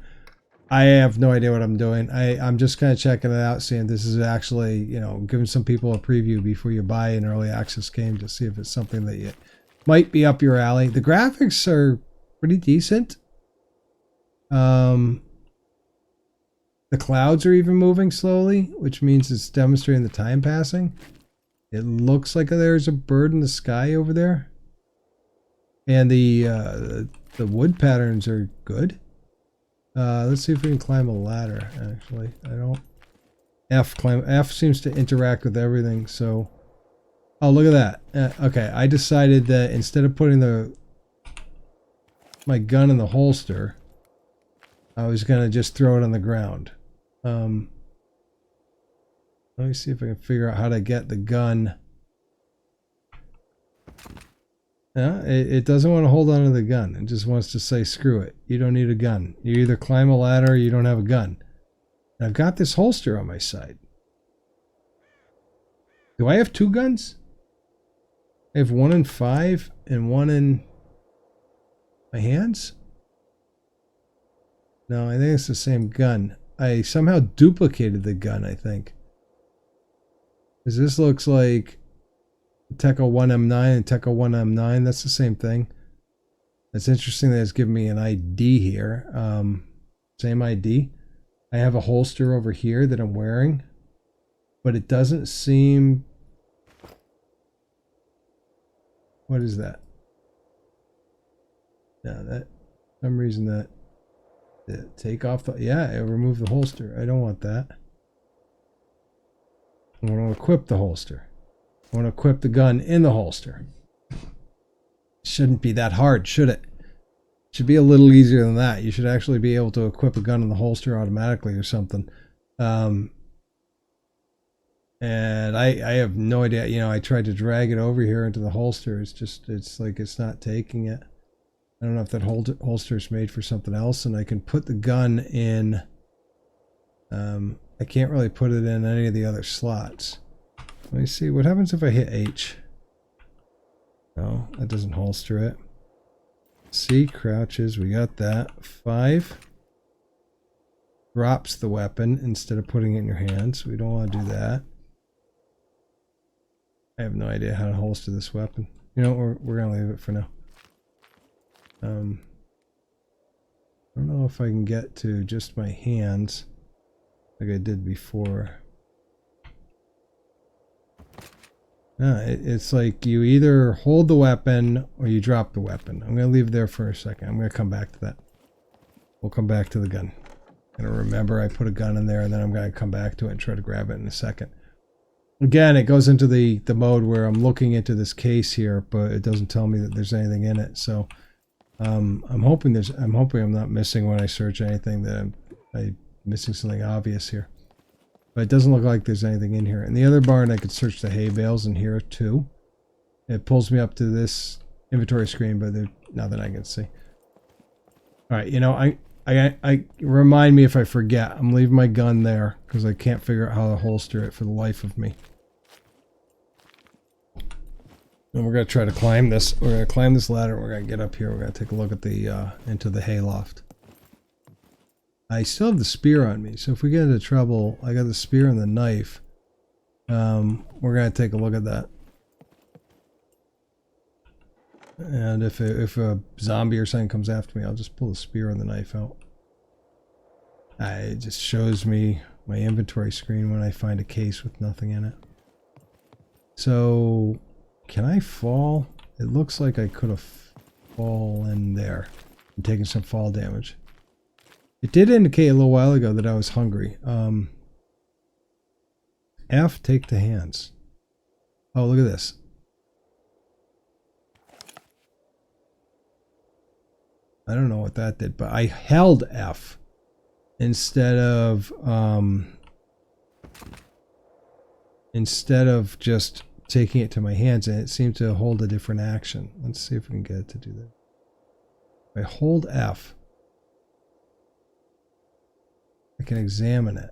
I have no idea what I'm doing. I'm just kind of checking it out, seeing this is actually, you know, giving some people a preview before you buy an early access game to see if it's something that you might be up your alley. The graphics are pretty decent. The clouds are even moving slowly, which means it's demonstrating the time passing. It looks like there's a bird in the sky over there. And the wood patterns are good. Let's see if we can climb a ladder, actually. I don't... F seems to interact with everything, so... Oh, look at that. Okay, I decided that instead of putting my gun in the holster, I was going to just throw it on the ground. Let me see if I can figure out how to get the gun. It doesn't want to hold on to the gun. It just wants to say, screw it. You don't need a gun. You either climb a ladder or you don't have a gun. And I've got this holster on my side. Do I have 2 guns? I have 1 in 5 and 1 in my hands? No, I think it's the same gun. I somehow duplicated the gun, I think. Because this looks like Tekka 1M9 and Tekka 1M9. That's the same thing. It's interesting that it's giving me an ID here. Same ID. I have a holster over here that I'm wearing. But it doesn't seem... What is that? No, that... For some reason that... Take off the... Yeah, it removed the holster. I don't want that. I want to equip the holster. I want to equip the gun in the holster. Shouldn't be that hard, should it? Should be a little easier than that. You should actually be able to equip a gun in the holster automatically or something. And I have no idea. You know, I tried to drag it over here into the holster. It's like it's not taking it. I don't know if that holster is made for something else, and I can put the gun in. I can't really put it in any of the other slots. Let me see. What happens if I hit H? No, that doesn't holster it. C crouches. We got that. 5 drops the weapon instead of putting it in your hands. We don't want to do that. I have no idea how to holster this weapon. You know, we're going to leave it for now. I don't know if I can get to just my hands like I did before. No, it's like you either hold the weapon or you drop the weapon. I'm going to leave it there for a second. I'm going to come back to that. We'll come back to the gun. I'm going to remember I put a gun in there, and then I'm going to come back to it and try to grab it in a second. Again, it goes into the mode where I'm looking into this case here, but it doesn't tell me that there's anything in it. So I'm hoping I'm not missing when I search anything, that I'm missing something obvious here. But it doesn't look like there's anything in here. In the other barn, I could search the hay bales in here too. It pulls me up to this inventory screen, but there's nothing I can see. All right, you know, I remind me if I forget. I'm leaving my gun there because I can't figure out how to holster it for the life of me. And we're gonna try to climb this. We're gonna climb this ladder. We're gonna get up here. We're gonna take a look at the into the hayloft. I still have the spear on me, so if we get into trouble, I got the spear and the knife. We're gonna take a look at that. And if a zombie or something comes after me, I'll just pull the spear and the knife out. It just shows me my inventory screen when I find a case with nothing in it. So, can I fall? It looks like I could have fallen there and taken some fall damage. It did indicate a little while ago that I was hungry. F, take the hands. Oh, look at this. I don't know what that did, but I held F instead of just taking it to my hands, and it seemed to hold a different action. Let's see if we can get it to do that. If I hold F, I can examine it.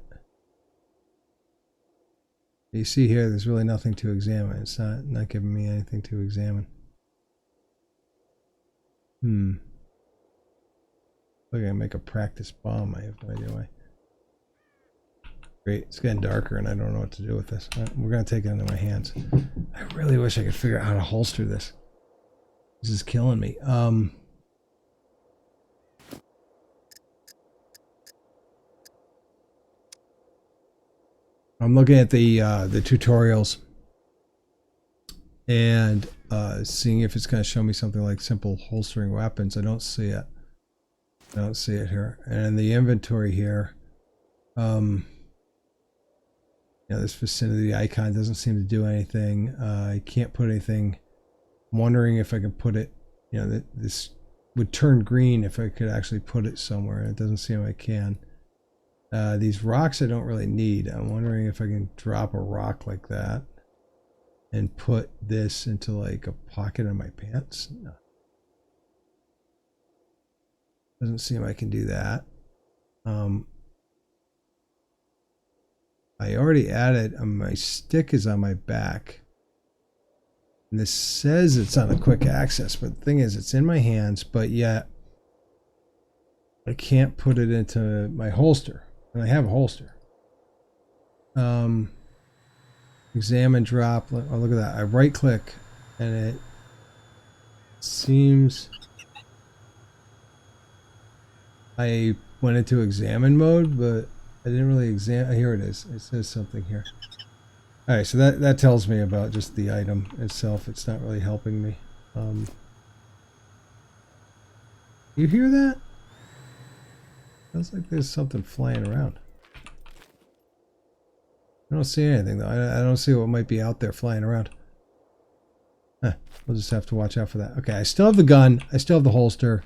You see here, there's really nothing to examine. It's not giving me anything to examine. Look, I make a practice bomb. I have no idea why. Great, it's getting darker and I don't know what to do with this. We're gonna take it into my hands. I really wish I could figure out how to holster this. This is killing me. I'm looking at the tutorials and seeing if it's going to show me something like simple holstering weapons. I don't see it. I don't see it here. And in the inventory here, this vicinity icon doesn't seem to do anything. I can't put anything. I'm wondering if I can put it, this would turn green if I could actually put it somewhere. It doesn't seem I can. These rocks I don't really need. I'm wondering if I can drop a rock like that and put this into like a pocket in my pants. No. Doesn't seem I can do that. I already added, my stick is on my back. And this says it's on a quick access, but the thing is it's in my hands, but yet I can't put it into my holster. And I have a holster. Examine, drop. Oh, look at that. I right click and it seems I went into examine mode, but I didn't really examine. Here it is. It says something here. All right, so that tells me about just the item itself. It's not really helping me. You hear that? Sounds like there's something flying around. I don't see anything though. I don't see what might be out there flying around. We'll just have to watch out for that. Okay, I still have the gun. I still have the holster.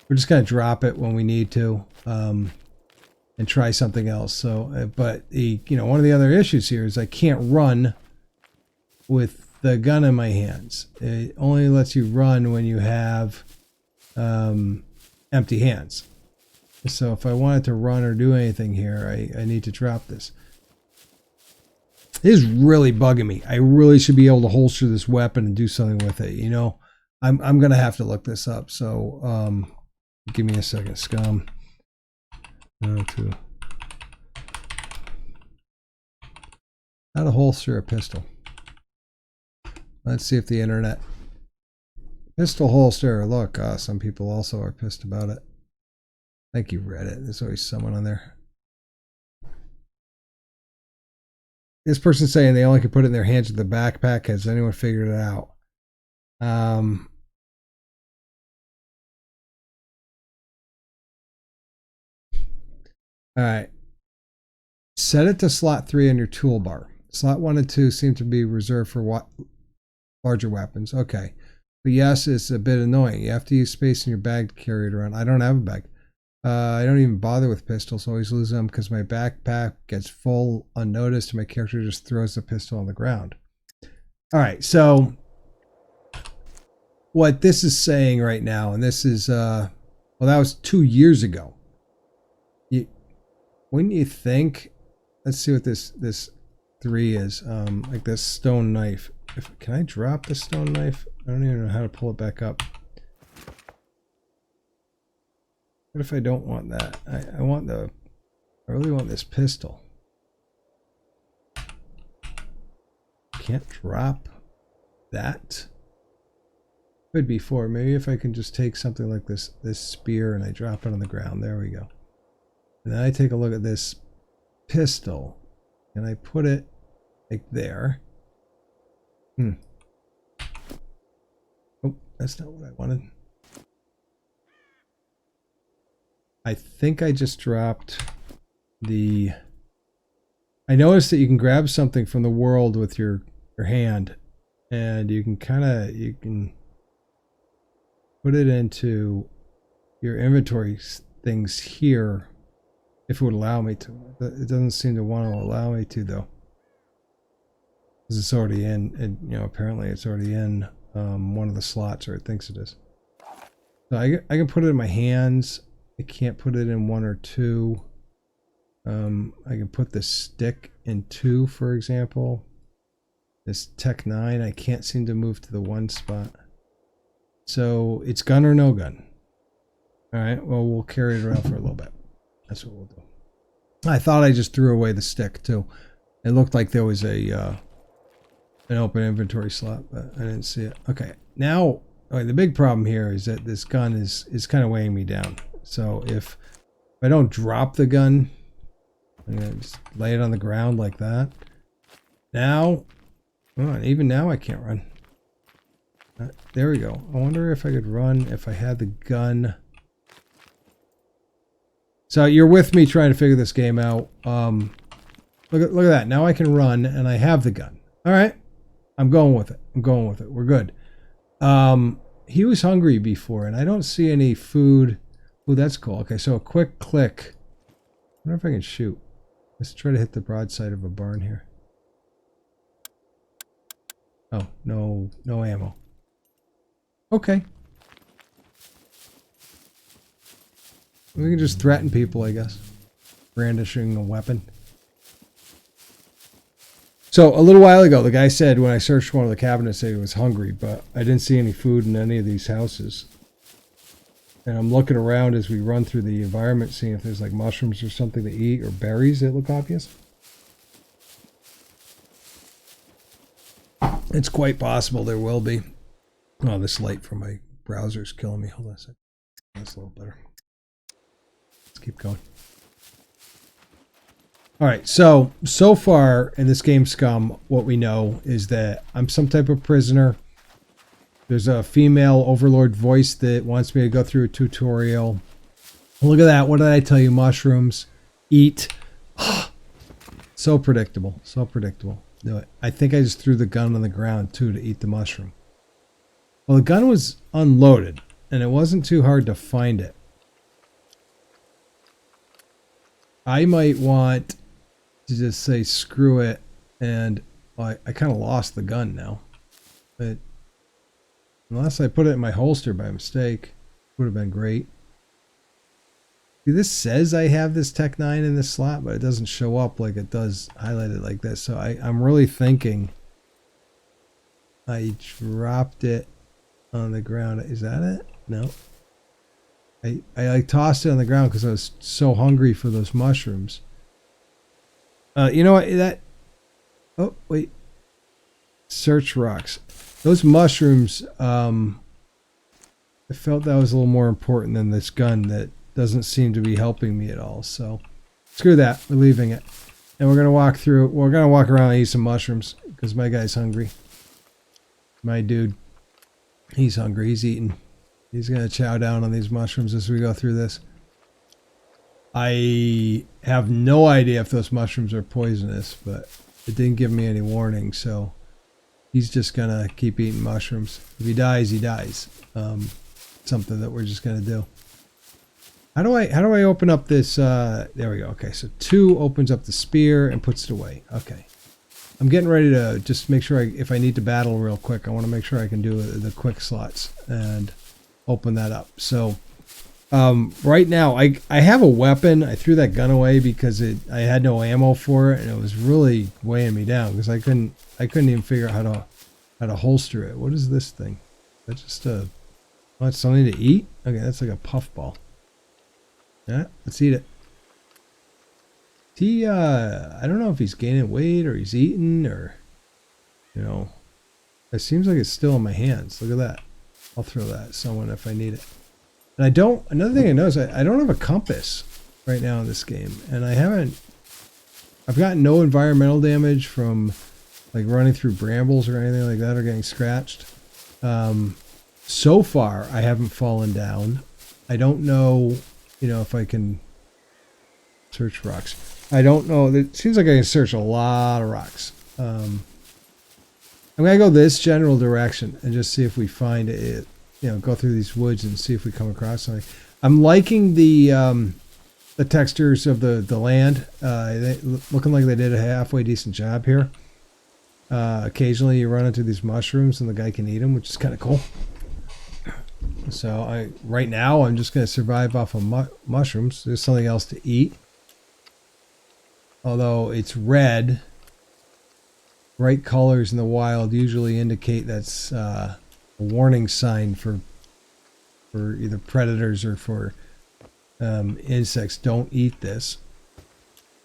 We're just gonna drop it when we need to, and try something else. So, but one of the other issues here is I can't run with the gun in my hands. It only lets you run when you have empty hands. So if I wanted to run or do anything here, I need to drop this. It is really bugging me. I really should be able to holster this weapon and do something with it. I'm gonna have to look this up. So give me a second. SCUM. How to holster a pistol. Let's see if the internet. Pistol holster. Look, some people also are pissed about it. Thank you, Reddit. There's always someone on there. This person's saying they only can put it in their hands with the backpack. Has anyone figured it out? All right. Set it to slot 3 on your toolbar. Slot 1 and 2 seem to be reserved for larger weapons. Okay. But yes, it's a bit annoying. You have to use space in your bag to carry it around. I don't have a bag. I don't even bother with pistols. Always lose them because my backpack gets full unnoticed and my character just throws the pistol on the ground. All right, so what this is saying right now, and this is, well, that was 2 years ago. Wouldn't you think, let's see what this 3 is, like this stone knife. Can I drop the stone knife? I don't even know how to pull it back up. What if I don't want that? I really want this pistol. Can't drop that. Could be 4. Maybe if I can just take something like this spear and I drop it on the ground. There we go. And then I take a look at this pistol and I put it like there. Oh, that's not what I wanted. I think I just dropped the... I noticed that you can grab something from the world with your hand and you can put it into your inventory things here if it would allow me to. It doesn't seem to want to allow me to though. Because it's already in, and you know, apparently it's already in one of the slots, or it thinks it is. So I can put it in my hands. I can't put it in 1 or 2. I can put the stick in 2, for example. This Tech 9, I can't seem to move to the 1 spot. So it's gun or no gun. All right, well, we'll carry it around for a little bit. That's what we'll do. I thought I just threw away the stick too. It looked like there was a an open inventory slot, but I didn't see it. Okay, now the big problem here is that this gun is kind of weighing me down. So if I don't drop the gun, I'm gonna just lay it on the ground like that. Now, oh, even now I can't run. There we go. I wonder if I could run if I had the gun. So you're with me trying to figure this game out. Look at that. Now I can run and I have the gun. All right. I'm going with it. I'm going with it. We're good. He was hungry before and I don't see any food. Oh, that's cool. Okay, so a quick click. I wonder if I can shoot. Let's try to hit the broadside of a barn here. Oh, no ammo. Okay. We can just threaten people, I guess. Brandishing a weapon. So, a little while ago, the guy said when I searched one of the cabinets that he was hungry, but I didn't see any food in any of these houses. And I'm looking around as we run through the environment, seeing if there's like mushrooms or something to eat, or berries that look obvious. It's quite possible there will be. Oh, this light from my browser is killing me. Hold on a second. That's a little better. Let's keep going. All right, so far in this game, Scum, what we know is that I'm some type of prisoner. There's a female overlord voice that wants me to go through a tutorial. Look at that. What did I tell you? Mushrooms. Eat. So predictable. So predictable. Do it. I think I just threw the gun on the ground, too, to eat the mushroom. Well, the gun was unloaded, and it wasn't too hard to find it. I might want to just say screw it, and well, I kind of lost the gun now. But unless I put it in my holster by mistake, would have been great. See, this says I have this Tech 9 in this slot, but it doesn't show up like it does highlighted like this. So I'm really thinking I dropped it on the ground. Is that it? No. I like tossed it on the ground because I was so hungry for those mushrooms. You know what? Oh, wait. Search rocks. Those mushrooms, I felt that was a little more important than this gun that doesn't seem to be helping me at all. So, screw that. We're leaving it. And we're going to walk through. We're going to walk around and eat some mushrooms because my guy's hungry. My dude. He's hungry. He's eating. He's going to chow down on these mushrooms as we go through this. I have no idea if those mushrooms are poisonous, but it didn't give me any warning, so he's just going to keep eating mushrooms. If he dies, he dies. Something that we're just going to do. How do I open up this? There we go. Okay, so 2 opens up the spear and puts it away. Okay. I'm getting ready to just make sure if I need to battle real quick, I want to make sure I can do the quick slots and open that up. So right now I have a weapon. I threw that gun away because I had no ammo for it, and it was really weighing me down because I couldn't even figure out how to holster it. What is this thing? That's just it's something to eat? Okay, that's like a puffball. Yeah, let's eat it. He I don't know if he's gaining weight or he's eating or, you know, it seems like it's still in my hands. Look at that. I'll throw that at someone if I need it. And another thing I noticed, I don't have a compass right now in this game. And I've gotten no environmental damage from like running through brambles or anything like that or getting scratched. So far, I haven't fallen down. I don't know, you know, if I can search rocks. I don't know. It seems like I can search a lot of rocks. I'm going to go this general direction and just see if we find it. You know, go through these woods and see if we come across something. I'm liking the textures of the land. Looking like they did a halfway decent job here. Occasionally you run into these mushrooms and the guy can eat them, which is kind of cool. So right now I'm just going to survive off of mushrooms. There's something else to eat. Although it's red, bright colors in the wild usually indicate that's a warning sign for either predators or for insects. Don't eat this.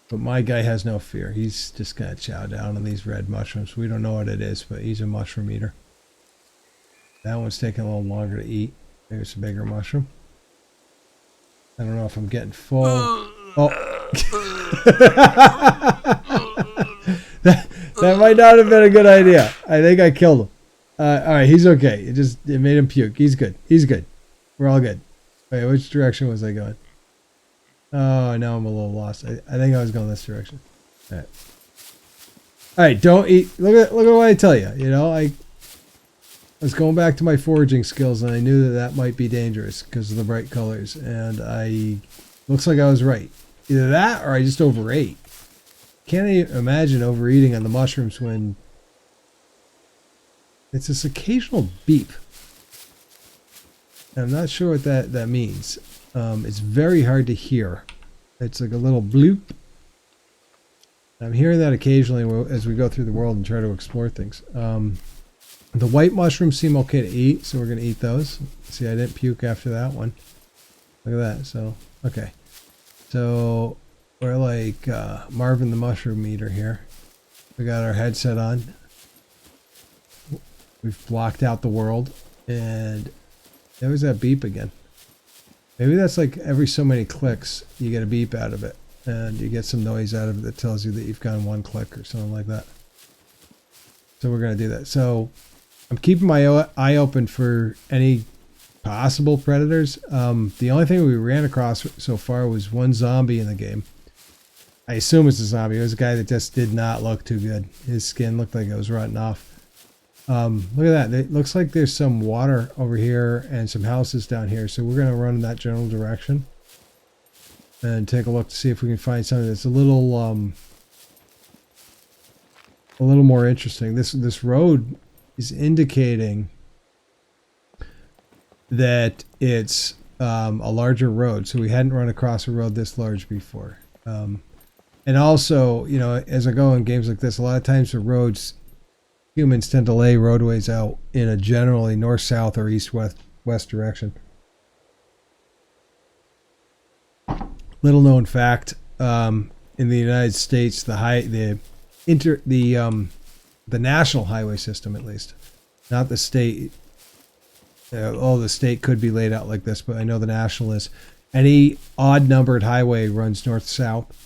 But my guy has no fear. He's just going to chow down on these red mushrooms. We don't know what it is, but he's a mushroom eater. That one's taking a little longer to eat. There's a bigger mushroom. I don't know if I'm getting full. Oh. that might not have been a good idea. I think I killed him. All right, he's okay. It made him puke. He's good. He's good. We're all good. Wait, which direction was I going? Oh, now I'm a little lost. I think I was going this direction. All right. All right, don't eat. Look at what I tell you. You know, I was going back to my foraging skills, and I knew that might be dangerous because of the bright colors. And looks like I was right. Either that or I just overate. Can't even imagine overeating on the mushrooms when it's this occasional beep. I'm not sure what that means. It's very hard to hear. It's like a little bloop. I'm hearing that occasionally as we go through the world and try to explore things. The white mushrooms seem okay to eat, so we're going to eat those. See, I didn't puke after that one. Look at that. So, okay. So, we're like Marvin the Mushroom Eater here. We got our headset on. We've blocked out the world. And there was that beep again. Maybe that's like every so many clicks, you get a beep out of it. And you get some noise out of it that tells you that you've gone one click or something like that. So we're going to do that. So I'm keeping my eye open for any possible predators. The only thing we ran across so far was one zombie in the game. I assume it's a zombie. It was a guy that just did not look too good. His skin looked like it was rotting off. Look at that. It looks like there's some water over here and some houses down here. So we're going to run in that general direction and take a look to see if we can find something that's a little more interesting. This road is indicating that it's a larger road. So we hadn't run across a road this large before. And also, you know, as I go in games like this, a lot of times the roads, humans tend to lay roadways out in a generally north-south or east-west direction. Little known fact: in the United States, the national highway system, at least, not the state. The state could be laid out like this, but I know the national is. Any odd-numbered highway runs north-south.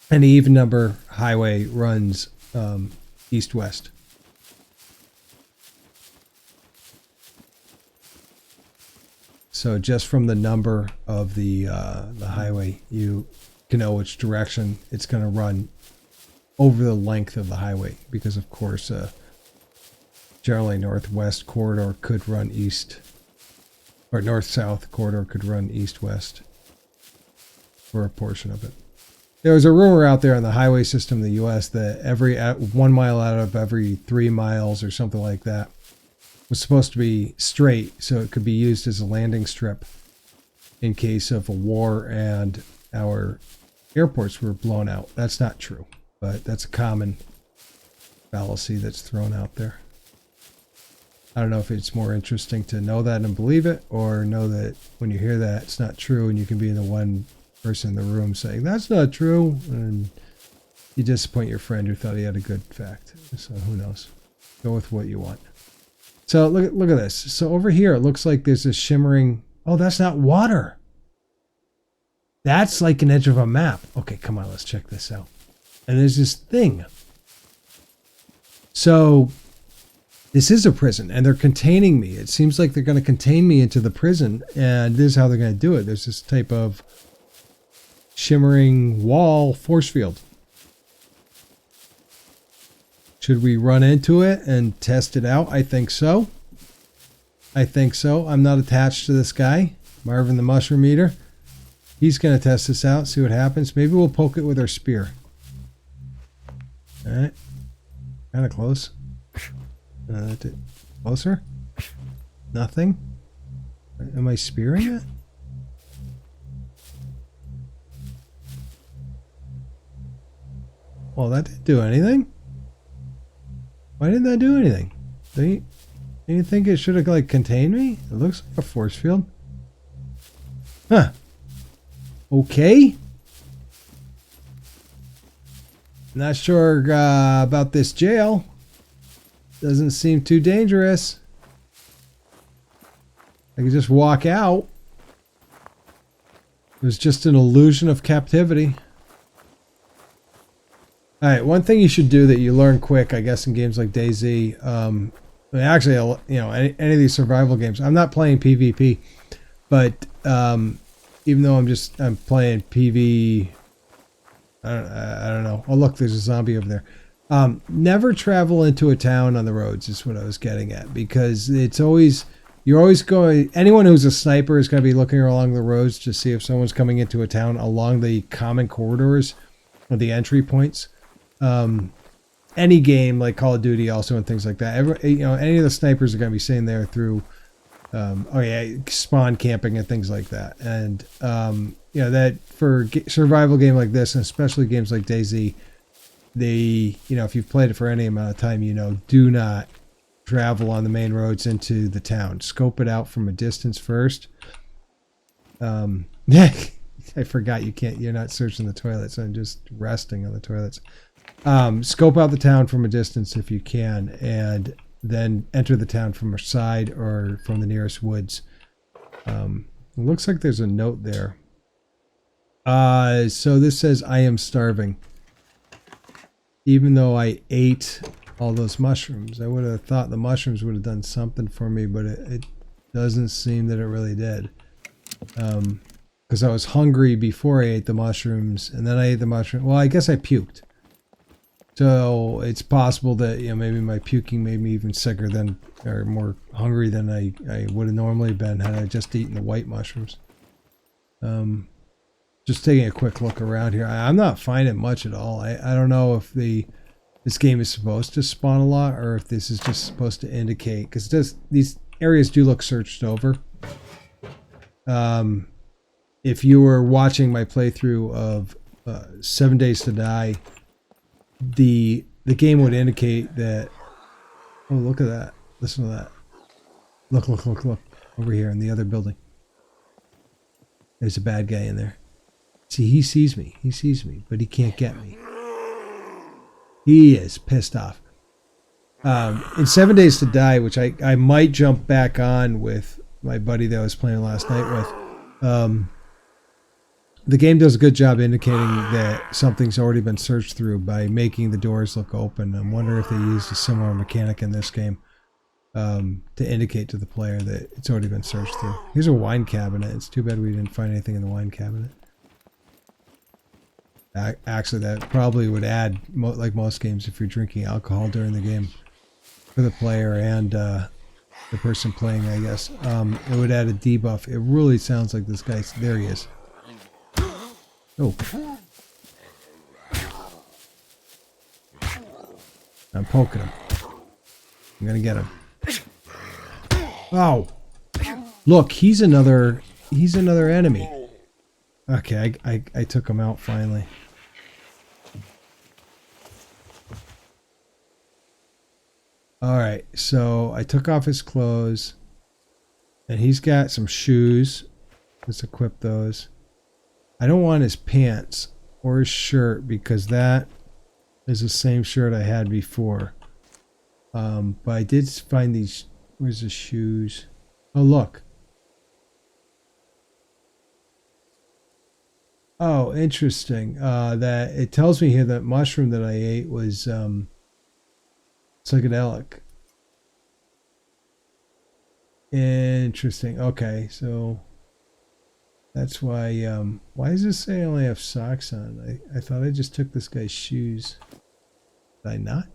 Any even-number highway runs east-west. So just from the number of the highway, you can know which direction it's going to run over the length of the highway. Because of course, generally northwest corridor could run east, or north-south corridor could run east-west for a portion of it. There was a rumor out there on the highway system in the U.S. that every 1 mile out of every 3 miles or something like that was supposed to be straight, so it could be used as a landing strip in case of a war and our airports were blown out. That's not true, but that's a common fallacy that's thrown out there. I don't know if it's more interesting to know that and believe it, or know that when you hear that it's not true and you can be the one person in the room saying that's not true, and you disappoint your friend who thought he had a good fact. So who knows? Go with what you want. So look at this. So over here, it looks like there's a shimmering. Oh, that's not water. That's like an edge of a map. Okay, come on, let's check this out. And there's this thing. So this is a prison, and they're containing me. It seems like they're going to contain me into the prison, and this is how they're going to do it. There's this type of shimmering wall force field. Should we run into it and test it out? I think so. I'm not attached to this guy, Marvin the Mushroom Eater. He's going to test this out, see what happens. Maybe we'll poke it with our spear. Alright. Kind of close. Closer? Nothing? Am I spearing it? Well, that didn't do anything. Why didn't that do anything? Do you think it should have, like, contained me? It looks like a force field. Huh. Okay. Not sure about this jail. Doesn't seem too dangerous. I could just walk out. It was just an illusion of captivity. Alright, one thing you should do that you learn quick, I guess, in games like DayZ, actually, you know, any of these survival games. I'm not playing PvP, but even though I'm playing PV, I don't know. Oh, look, there's a zombie over there. Never travel into a town on the roads is what I was getting at, because you're always going, anyone who's a sniper is going to be looking along the roads to see if someone's coming into a town along the common corridors or the entry points. Any game like Call of Duty also and things like that, you know, any of the snipers are going to be sitting there through spawn camping and things like that. And you know, that for survival game like this, and especially games like DayZ, you know, if you've played it for any amount of time, you know, do not travel on the main roads into the town. Scope it out from a distance first. I forgot you're not searching the toilets. I'm just resting on the toilets. Scope out the town from a distance if you can, and then enter the town from a side or from the nearest woods. It looks like there's a note there. So this says, I am starving. Even though I ate all those mushrooms, I would have thought the mushrooms would have done something for me, but it doesn't seem that it really did. Because I was hungry before I ate the mushrooms, and then I ate the mushroom. Well, I guess I puked. So it's possible that, you know, maybe my puking made me even sicker than, or more hungry than I would have normally been had I just eaten the white mushrooms. Just taking a quick look around here. I'm not finding much at all. I don't know if this game is supposed to spawn a lot, or if this is just supposed to indicate, because these areas do look searched over. If you were watching my playthrough of 7 Days to Die, the game would indicate that. Oh, look at that! Listen to that! Look over here in the other building. There's a bad guy in there. See, he sees me, but he can't get me. He is pissed off. In 7 Days to Die, which I might jump back on with my buddy that I was playing last night with, the game does a good job indicating that something's already been searched through by making the doors look open. I'm wondering if they used a similar mechanic in this game to indicate to the player that it's already been searched through. Here's a wine cabinet. It's too bad we didn't find anything in the wine cabinet. Actually, that probably would add, like most games, if you're drinking alcohol during the game, for the player and the person playing, I guess. It would add a debuff. It really sounds like this guy's... There he is. Oh. I'm poking him. I'm gonna get him. Oh! Look, he's another enemy. Okay, I took him out finally. Alright, so I took off his clothes. And he's got some shoes. Let's equip those. I don't want his pants or his shirt, because that is the same shirt I had before. But I did find these. Where's the shoes? Oh, look. Oh, interesting. That it tells me here that mushroom that I ate was psychedelic. Interesting. Okay, so that's why. Why does this say I only have socks on? I thought I just took this guy's shoes. Did I not?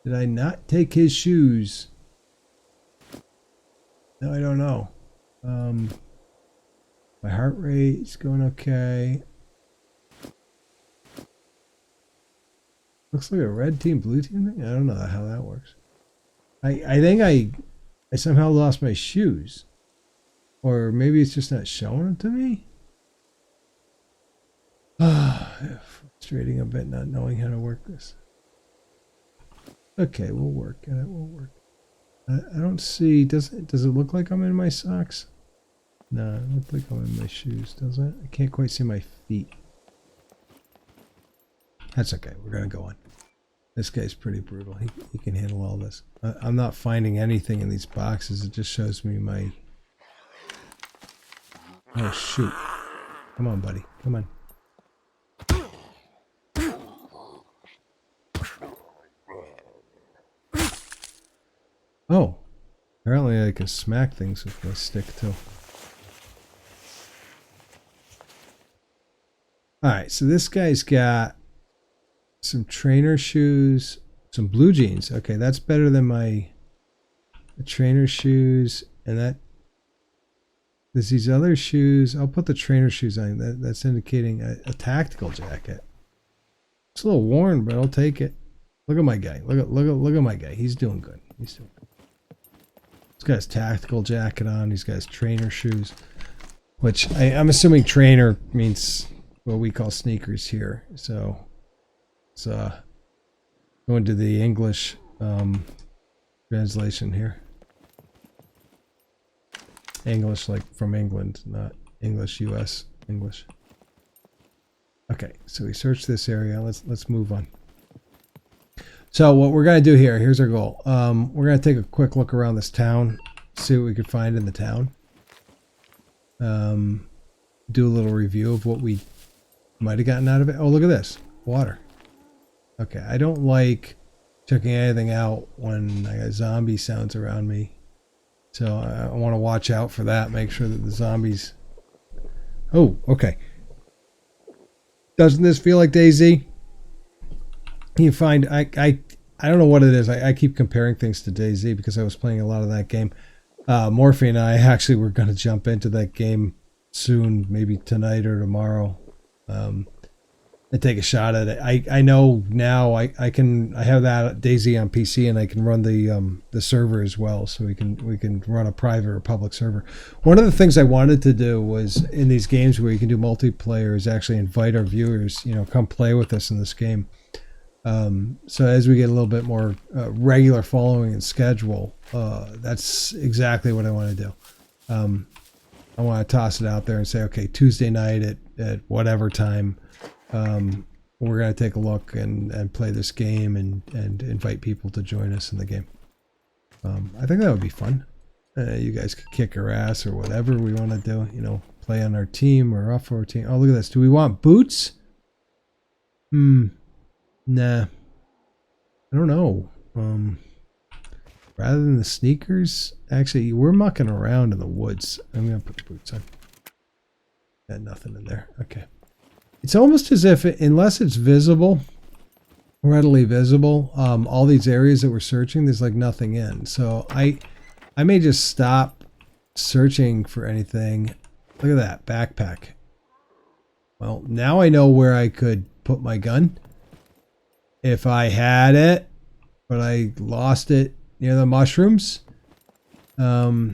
Did I not take his shoes? No, I don't know. My heart rate's going okay. Looks like a red team, blue team thing. I don't know how that works. I think I somehow lost my shoes. Or maybe it's just not showing them to me. Frustrating a bit not knowing how to work this. Okay, we'll work at it. We'll work. I don't see. Does it look like I'm in my socks? No, it looks like I'm in my shoes, does it? I can't quite see my feet. That's okay. We're gonna go on. This guy's pretty brutal. He can handle all this. I'm not finding anything in these boxes. It just shows me my. Oh shoot! Come on, buddy. Come on. Oh, apparently I can smack things with my stick too. Alright, so this guy's got some trainer shoes, some blue jeans. Okay, that's better than my trainer shoes. And there's these other shoes. I'll put the trainer shoes on. That's indicating a tactical jacket. It's a little worn, but I'll take it. Look at my guy. Look at my guy. He's doing good. He's doing good. He's got his tactical jacket on. He's got his trainer shoes, which I'm assuming trainer means what we call sneakers here. So it's going to the English translation here. English like from England, not English US English. Okay, so we searched this area. Let's move on. So what we're going to do here, here's our goal. We're going to take a quick look around this town, see what we can find in the town. Do a little review of what we might have gotten out of it. Oh, look at this. Water. Okay, I don't like checking anything out when I got zombie sounds around me. So I want to watch out for that. Make sure that the zombies... Oh, okay. Doesn't this feel like DayZ? You find I don't know what it is. I keep comparing things to DayZ because I was playing a lot of that game. Morphe and I actually were going to jump into that game soon, maybe tonight or tomorrow, and take a shot at it. I know now I have that DayZ on PC and I can run the server as well, so we can run a private or public server. One of the things I wanted to do was in these games where you can do multiplayer is actually invite our viewers, come play with us in this game. So as we get a little bit more regular following and schedule, that's exactly what I want to do. I want to toss it out there and say, okay, Tuesday night at whatever time, we're going to take a look and play this game and invite people to join us in the game. I think that would be fun. You guys could kick our ass or whatever we want to do, play on our team or off our team. Oh, look at this. Do we want boots? Nah, I don't know. Rather than the sneakers, actually, we're mucking around in the woods. I'm gonna put boots on. Got nothing in there. Okay. It's almost as if, unless it's visible, readily visible, all these areas that we're searching, there's like nothing in. So I may just stop searching for anything. Look at that backpack. Well, now I know where I could put my gun. If I had it, but I lost it near the mushrooms. But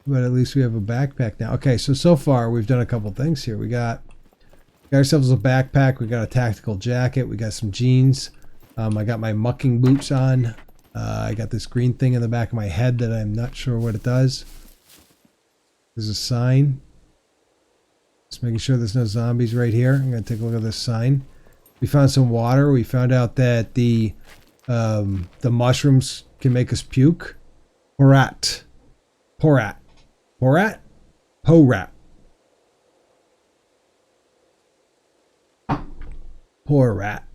at least we have a backpack now. Okay, so far we've done a couple things here. We got ourselves a backpack. We got a tactical jacket. We got some jeans. I got my mucking boots on. I got this green thing in the back of my head that I'm not sure what it does. There's a sign. Just making sure there's no zombies right here. I'm going to take a look at this sign. We found some water. We found out that the mushrooms can make us puke. Porat. Porat. Porat? Porat. Poor rat.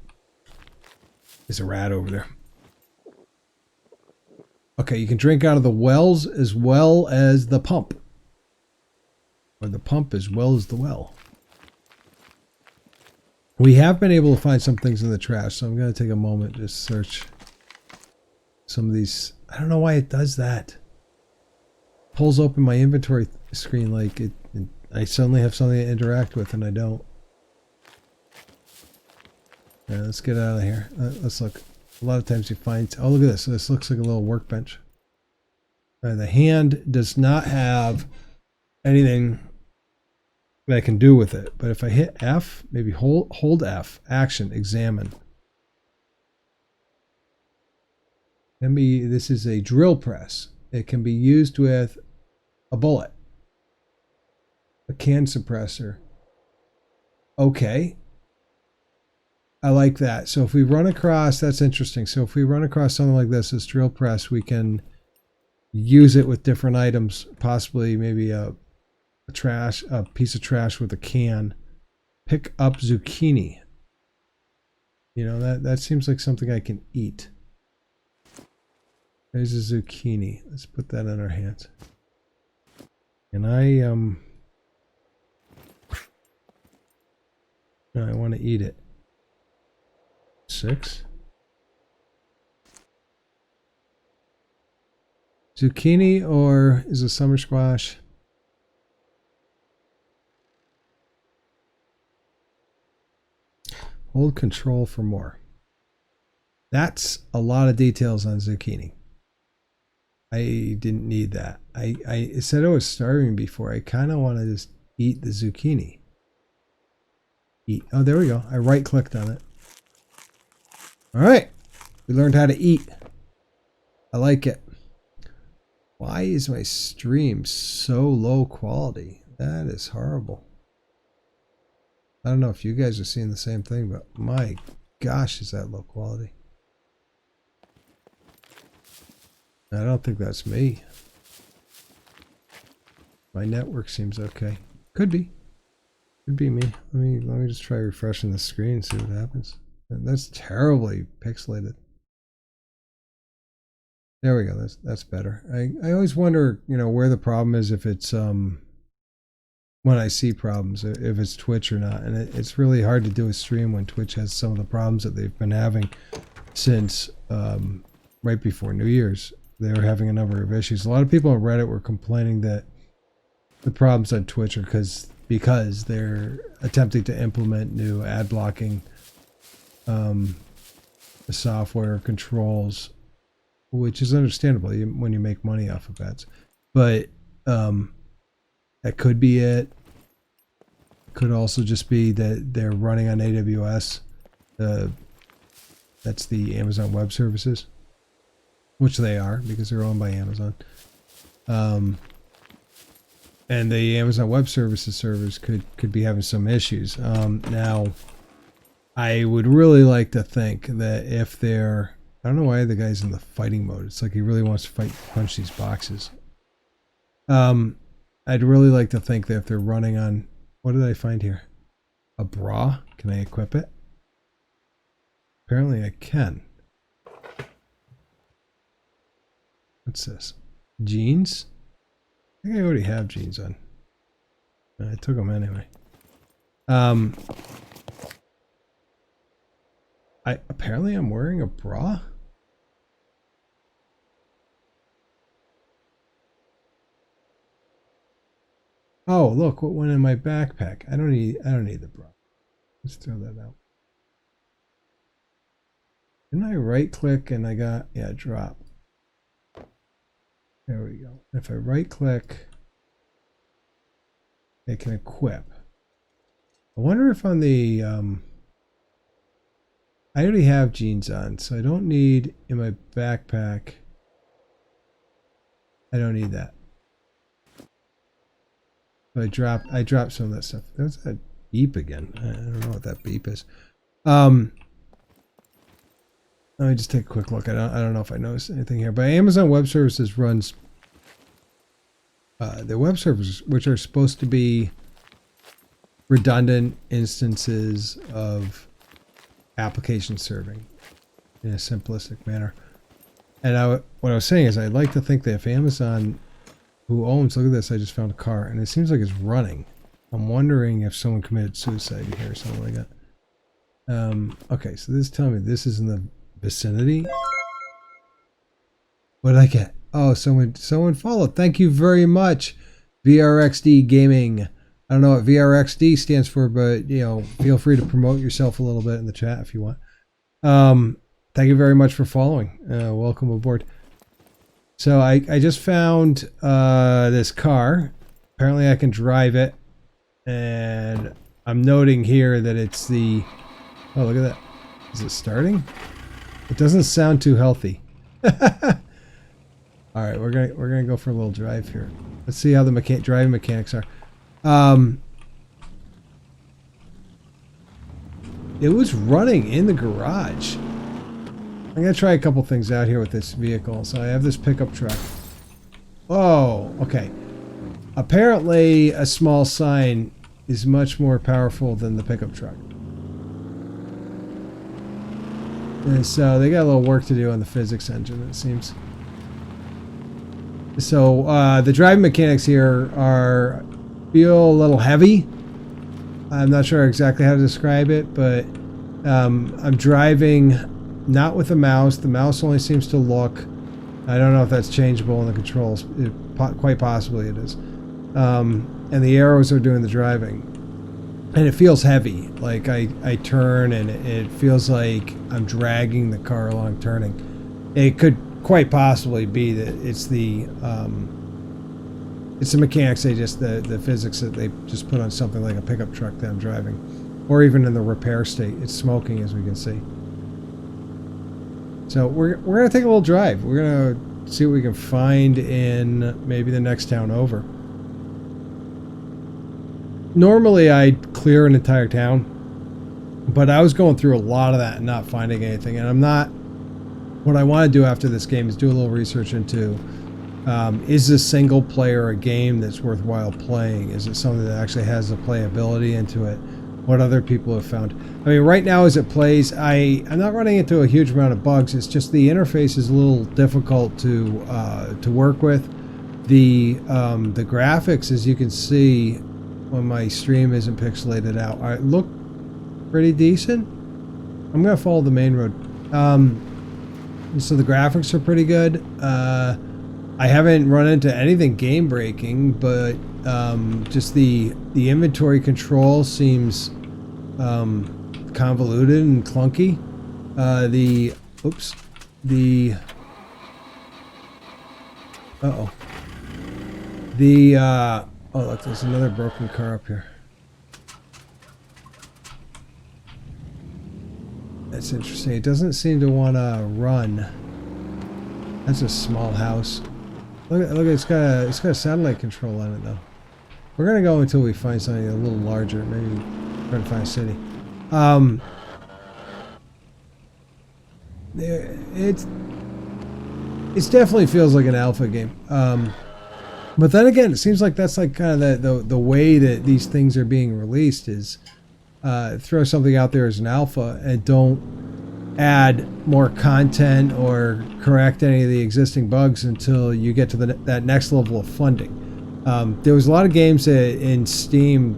There's a rat over there. Okay, you can drink out of the wells as well as the pump. Or the pump as well as the well. We have been able to find some things in the trash, so I'm going to take a moment to search some of these. I don't know why it does that. pulls open my inventory screen like I suddenly have something to interact with, and I don't. Yeah, let's get out of here. Let's look. A lot of times you find... Oh, look at this. This looks like a little workbench. The hand does not have anything that I can do with it. But if I hit F, maybe hold F, action, examine. This is a drill press. It can be used with a bullet, a can suppressor. Okay. I like that. So if we run across, that's interesting. So if we run across something like this drill press, we can use it with different items, possibly maybe a piece of trash with a can. Pick up zucchini. You know, that seems like something I can eat. There's a zucchini. Let's put that in our hands. And I want to eat it. 6. Zucchini, or is it summer squash? Hold control for more. That's a lot of details on zucchini. I didn't need that. I said I was starving before. I kind of want to just eat the zucchini. Eat. Oh, there we go. I right clicked on it. All right. We learned how to eat. I like it. Why is my stream so low quality? That is horrible. I don't know if you guys are seeing the same thing, but my gosh, is that low quality. I don't think that's me. My network seems okay. Could be. Could be me. Let me just try refreshing the screen and see what happens. And that's terribly pixelated. There we go. That's better. I always wonder, you know, where the problem is, if it's when I see problems, if it's Twitch or not. And it's really hard to do a stream when Twitch has some of the problems that they've been having since right before New Year's. They were having a number of issues. A lot of people on Reddit were complaining that the problems on Twitch are because they're attempting to implement new ad blocking software controls, which is understandable when you make money off of ads. But that could be it. Could also just be that they're running on AWS. That's the Amazon Web Services, which they are because they're owned by Amazon. And the Amazon Web Services servers could be having some issues. Now, I would really like to think that if they're... I don't know why the guy's in the fighting mode. It's like he really wants to punch these boxes. I'd really like to think that if they're running on... What did I find here? A bra? Can I equip it? Apparently I can. What's this? Jeans? I think I already have jeans on. I took them anyway. Apparently I'm wearing a bra? Oh, look what went in my backpack. I don't need the bra. Let's throw that out. Didn't I right click and I got, yeah, drop. There we go. If I right click, I can equip. I wonder if on the I already have jeans on, so I don't need in my backpack. I don't need that. So I dropped some of that stuff. There's that beep again. I don't know what that beep is. Let me just take a quick look. I don't know if I noticed anything here, but Amazon Web Services runs their web servers, which are supposed to be redundant instances of application serving in a simplistic manner. And what I was saying is, I'd like to think that if Amazon, who owns, look at this, I just found a car and it seems like it's running. I'm wondering if someone committed suicide here or something like that. Okay, so this is telling me this is in the vicinity. What did I get? Oh, someone followed. Thank you very much, VRXD Gaming. I don't know what VRXD stands for, but feel free to promote yourself a little bit in the chat if you want. Thank you very much for following. Welcome aboard. So I just found this car. Apparently I can drive it, and I'm noting here that it's the. Oh, look at that! Is it starting? It doesn't sound too healthy. All right, we're gonna go for a little drive here. Let's see how the driving mechanics are. It was running in the garage. I'm gonna try a couple things out here with this vehicle. So I have this pickup truck. Oh, okay. Apparently, a small sign is much more powerful than the pickup truck. And so they got a little work to do on the physics engine, it seems. So the driving mechanics here feel a little heavy. I'm not sure exactly how to describe it, but I'm driving not with a mouse. The mouse only seems to look. I don't know if that's changeable in the controls. Quite possibly it is. And the arrows are doing the driving. And it feels heavy. Like I turn and it feels like I'm dragging the car along turning. It could quite possibly be that it's the mechanics, the physics that they just put on something like a pickup truck that I'm driving. Or even in the repair state. It's smoking, as we can see. So we're going to take a little drive. We're going to see what we can find in maybe the next town over. Normally I'd clear an entire town, but I was going through a lot of that and not finding anything. And I'm not. What I want to do after this game is do a little research into is this single player a game that's worthwhile playing? Is it something that actually has the playability into it? What other people have found? I mean, right now as it plays, I'm not running into a huge amount of bugs. It's just the interface is a little difficult to work with. The graphics, as you can see, when my stream isn't pixelated out, look pretty decent. I'm gonna follow the main road. So the graphics are pretty good. I haven't run into anything game breaking, but just the inventory control seems convoluted and clunky. Oh look, there's another broken car up here. That's interesting. It doesn't seem to want to run. That's a small house. Look, it's got a satellite control on it though. We're gonna go until we find something a little larger. Maybe try to find a city. It definitely feels like an alpha game. But then again, it seems like that's like kind of the way that these things are being released is throw something out there as an alpha and don't add more content or correct any of the existing bugs until you get to that next level of funding. There was a lot of games in Steam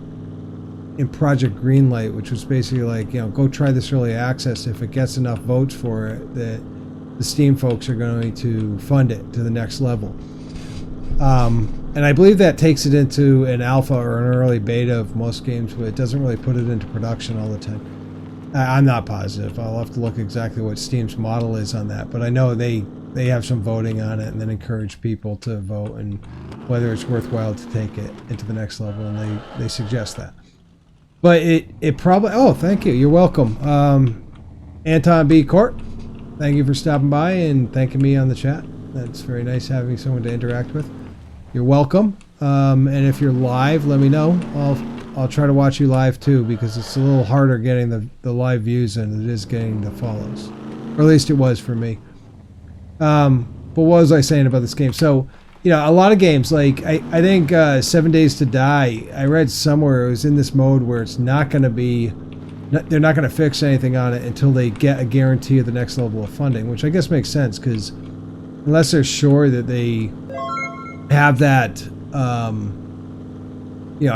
in Project Greenlight, which was basically like, go try this early access. If it gets enough votes for it, that the Steam folks are going to fund it to the next level. And I believe that takes it into an alpha or an early beta of most games, but it doesn't really put it into production all the time. I'm not positive. I'll have to look exactly what Steam's model is on that, but I know they have some voting on it and then encourage people to vote and whether it's worthwhile to take it into the next level, and they suggest that. But it probably... Oh, thank you. You're welcome. Anton B. Court, thank you for stopping by and thanking me on the chat. That's very nice having someone to interact with. You're welcome. And if you're live, let me know. I'll try to watch you live too, because it's a little harder getting the live views than it is getting the follows. Or at least it was for me. But what was I saying about this game? So, a lot of games, like I think 7 Days to Die, I read somewhere it was in this mode where it's not going to be... They're not going to fix anything on it until they get a guarantee of the next level of funding, which I guess makes sense, because unless they're sure that they have that,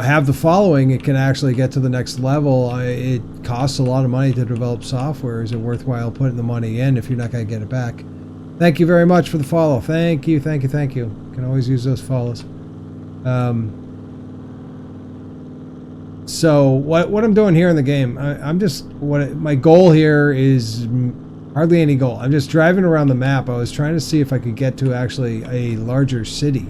have the following, it can actually get to the next level. It costs a lot of money to develop software. Is it worthwhile putting the money in if you're not going to get it back? Thank you very much for the follow. Thank you, thank you, thank you. Can always use those follows. So what I'm doing here in the game, I'm just my goal here is hardly any goal. I'm just driving around the map. I was trying to see if I could get to actually a larger city,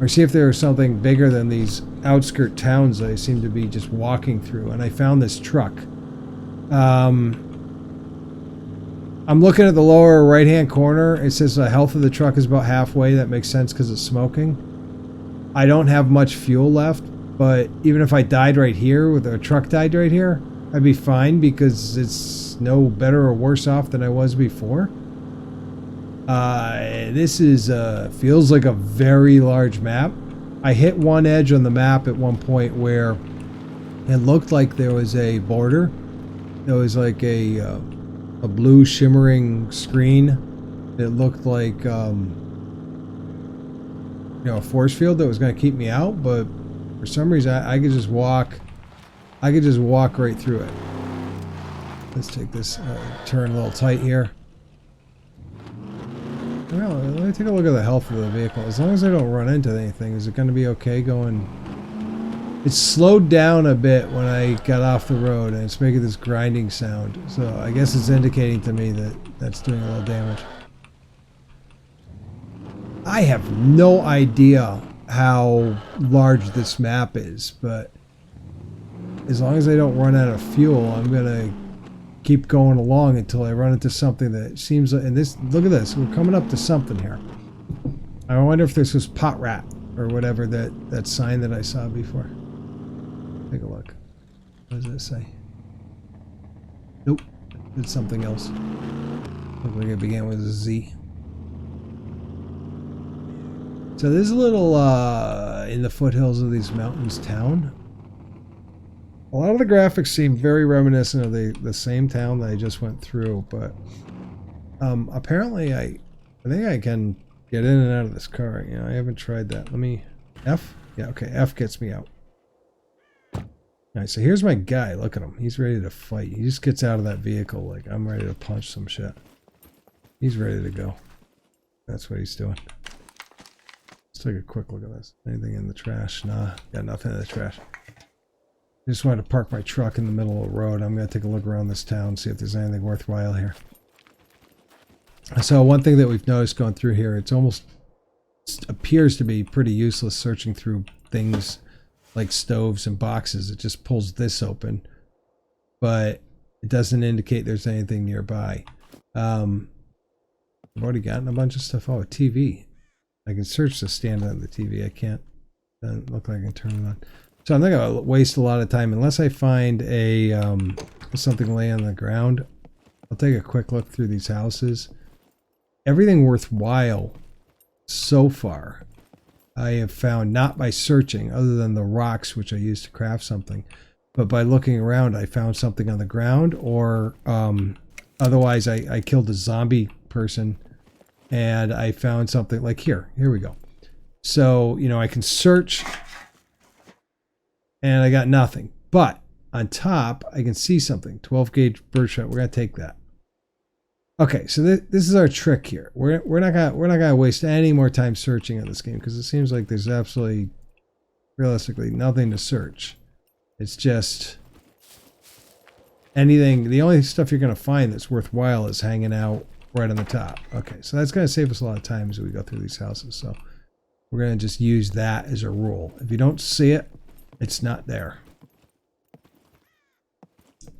or see if there was something bigger than these outskirt towns that I seem to be just walking through. And I found this truck. I'm looking at the lower right-hand corner. It says the health of the truck is about halfway. That makes sense because it's smoking. I don't have much fuel left, but even if I died right here, with a truck died right here, I'd be fine because it's no better or worse off than I was before. This is feels like a very large map. I hit one edge on the map at one point where it looked like there was a border. There was like a blue shimmering screen. It looked like a force field that was going to keep me out, but for some reason I could just walk. I could just walk right through it. Let's take this turn a little tight here. Well, let me take a look at the health of the vehicle. As long as I don't run into anything, is it going to be okay going? It slowed down a bit when I got off the road, and it's making this grinding sound. So I guess it's indicating to me that that's doing a little damage. I have no idea how large this map is, but as long as I don't run out of fuel, I'm going to keep going along until I run into something that seems like... And this, look at this. We're coming up to something here. I wonder if this was pot rat or whatever that sign that I saw before. Take a look. What does it say? Nope. It's something else. Looked like it began with a Z. So there's a little in the foothills of these mountains town. A lot of the graphics seem very reminiscent of the same town that I just went through, but apparently I think I can get in and out of this car. You know, I haven't tried that. Let me... F? Yeah, okay, F gets me out. Alright, so here's my guy. Look at him. He's ready to fight. He just gets out of that vehicle like, I'm ready to punch some shit. He's ready to go. That's what he's doing. Let's take a quick look at this. Anything in the trash? Nah, got nothing in the trash. I just wanted to park my truck in the middle of the road. I'm going to take a look around this town, see if there's anything worthwhile here. So one thing that we've noticed going through here, it appears to be pretty useless searching through things like stoves and boxes. It just pulls this open, but it doesn't indicate there's anything nearby. I've already gotten a bunch of stuff. Oh, a TV. I can search the stand on the TV. I can't. Doesn't look like I can turn it on. So I'm not going to waste a lot of time unless I find a something laying on the ground. I'll take a quick look through these houses. Everything worthwhile so far I have found not by searching, other than the rocks which I used to craft something, but by looking around. I found something on the ground, or otherwise I killed a zombie person and I found something like here we go. So, you know, I can search and I got nothing, but on top I can see something. 12 gauge birdshot. We're gonna take that. Okay, so this is our trick here. We're not gonna waste any more time searching in this game, because it seems like there's absolutely, realistically, nothing to search. It's just anything. The only stuff you're gonna find that's worthwhile is hanging out right on the top. Okay, so that's gonna save us a lot of time as we go through these houses. So we're gonna just use that as a rule. If you don't see it, it's not there.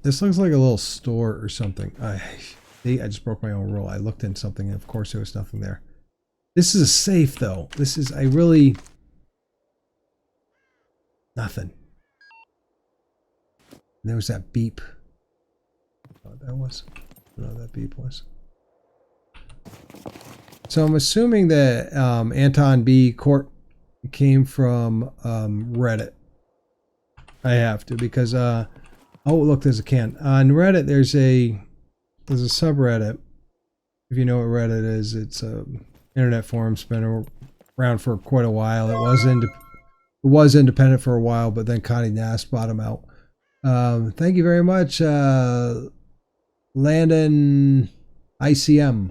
This looks like a little store or something. See, I just broke my own rule. I looked in something and of course there was nothing there. This is a safe though. This is, nothing. And there was that beep. Oh, that was, no, that beep was. So I'm assuming that Anton B. Court came from Reddit. I have to, because oh look, there's a can. On Reddit there's a subreddit. If you know what Reddit is, it's a internet forum. It's been around for quite a while. It was independent for a while, but then Connie Nast bought them out. Thank you very much, Landon ICM.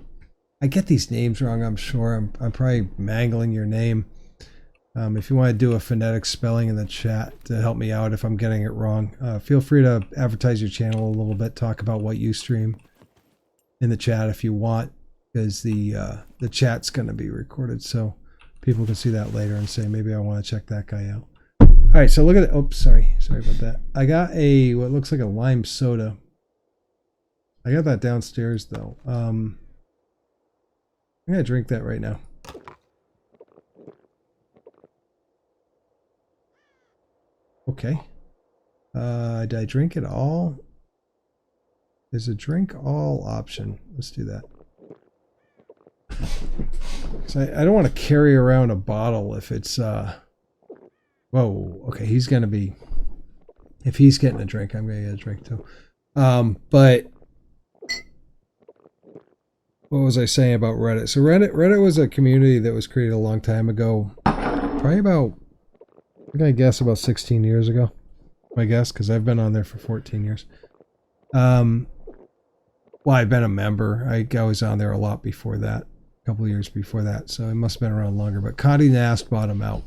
I get these names wrong, I'm sure. I'm probably mangling your name. If you want to do a phonetic spelling in the chat to help me out if I'm getting it wrong, feel free to advertise your channel a little bit, talk about what you stream in the chat if you want, because the chat's going to be recorded so people can see that later and say, maybe I want to check that guy out. All right, so look at it. Oh, sorry about that. I got what looks like a lime soda. I got that downstairs though. I'm gonna drink that right now. Okay. Did I drink it all? There's a drink all option. Let's do that. So I don't want to carry around a bottle if it's whoa, okay, he's gonna be, if he's getting a drink, I'm gonna get a drink too. But what was I saying about Reddit? So Reddit was a community that was created a long time ago, probably about, I'm gonna guess about 16 years ago. I guess because I've been on there for 14 years. Well, I've been a member. I was on there a lot before that, a couple of years before that, so it must have been around longer. But Condé Nast bought him out.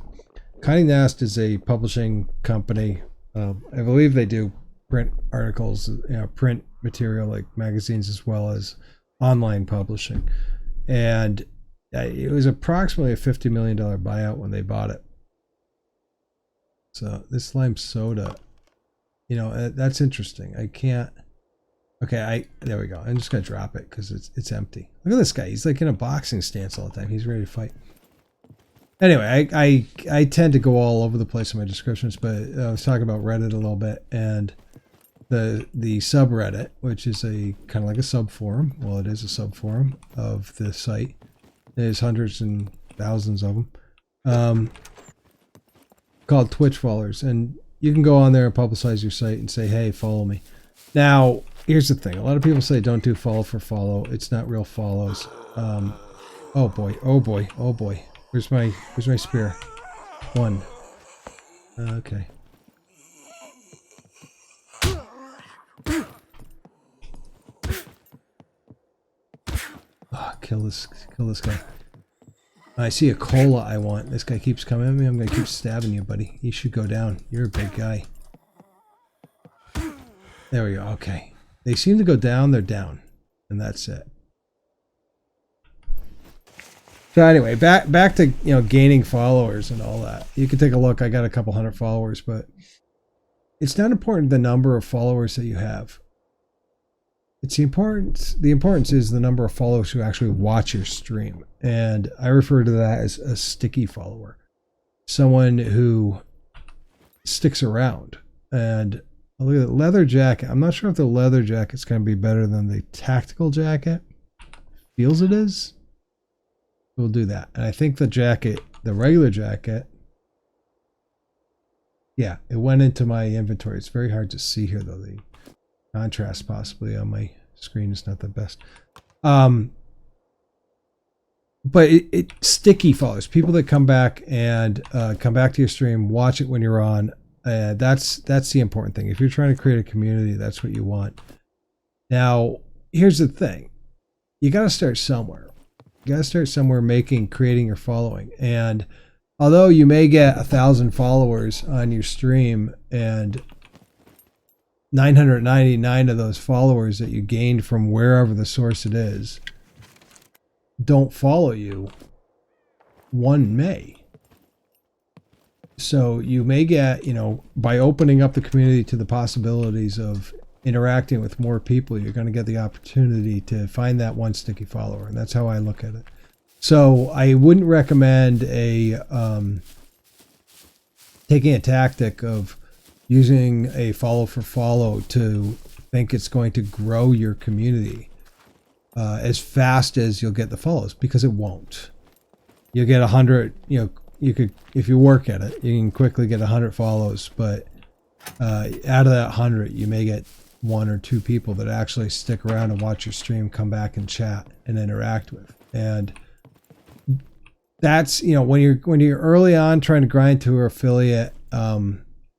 Condé Nast is a publishing company. I believe they do print articles, print material like magazines as well as online publishing. And it was approximately a $50 million buyout when they bought it. So this lime soda, that's interesting. I can't. Okay, there we go. I'm just gonna drop it because it's empty. Look at this guy. He's like in a boxing stance all the time. He's ready to fight. Anyway, I tend to go all over the place in my descriptions, but I was talking about Reddit a little bit, and the subreddit, which is a kind of like a sub forum. Well, it is a sub forum of the site. There's hundreds and thousands of them, called Twitch followers, and you can go on there and publicize your site and say, hey, follow me. Now, here's the thing. A lot of people say don't do follow for follow. It's not real follows. Oh boy, oh boy, oh boy. Where's my spear? One. Okay. Oh, kill this guy. I see a cola I want. This guy keeps coming at me. I'm gonna keep stabbing you, buddy. You should go down. You're a big guy. There we go. Okay. They seem to go down, they're down. And that's it. So anyway, back to gaining followers and all that. You can take a look. I got a couple hundred followers, but it's not important the number of followers that you have. It's the importance is the number of followers who actually watch your stream. And I refer to that as a sticky follower. Someone who sticks around. And look at the leather jacket. I'm not sure if the leather jacket's going to be better than the tactical jacket. Feels it is. We'll do that. And I think the jacket, the regular jacket, yeah, it went into my inventory. It's very hard to see here though. The contrast possibly on my screen is not the best. But it sticky follows. People that come back and come back to your stream, watch it when you're on. That's the important thing. If you're trying to create a community, that's what you want. Now, here's the thing. You got to start somewhere. You got to start somewhere creating your following. And although you may get 1,000 followers on your stream and 999 of those followers that you gained from wherever the source it is don't follow you, one may. So you may get, by opening up the community to the possibilities of interacting with more people, you're going to get the opportunity to find that one sticky follower. And that's how I look at it. So I wouldn't recommend taking a tactic of using a follow for follow to think it's going to grow your community as fast as you'll get the follows, because it won't. You'll get 100, you could, if you work at it, you can quickly get 100 follows, but out of that 100, you may get 1 or 2 people that actually stick around and watch your stream, come back and chat and interact with. And that's, when you're early on trying to grind to an affiliate,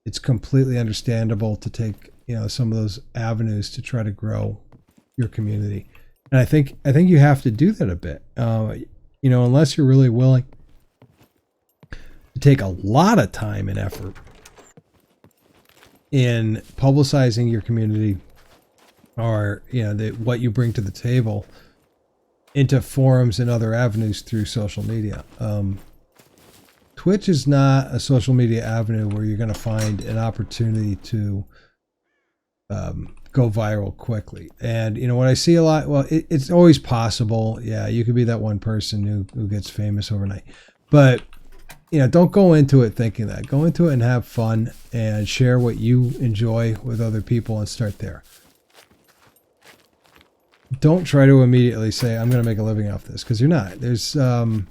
it's completely understandable to take, some of those avenues to try to grow your community. And I think you have to do that a bit. You know, unless you're really willing to take a lot of time and effort in publicizing your community, or you know what you bring to the table into forums and other avenues through social media. Twitch is not a social media avenue where you're going to find an opportunity to go viral quickly. And you know what I see a lot, well, it's always possible. Yeah, you could be that one person who gets famous overnight. But you know, don't go into it thinking that. Go into it and have fun and share what you enjoy with other people and start there. Don't try to immediately say, I'm going to make a living off this, because you're not. There's something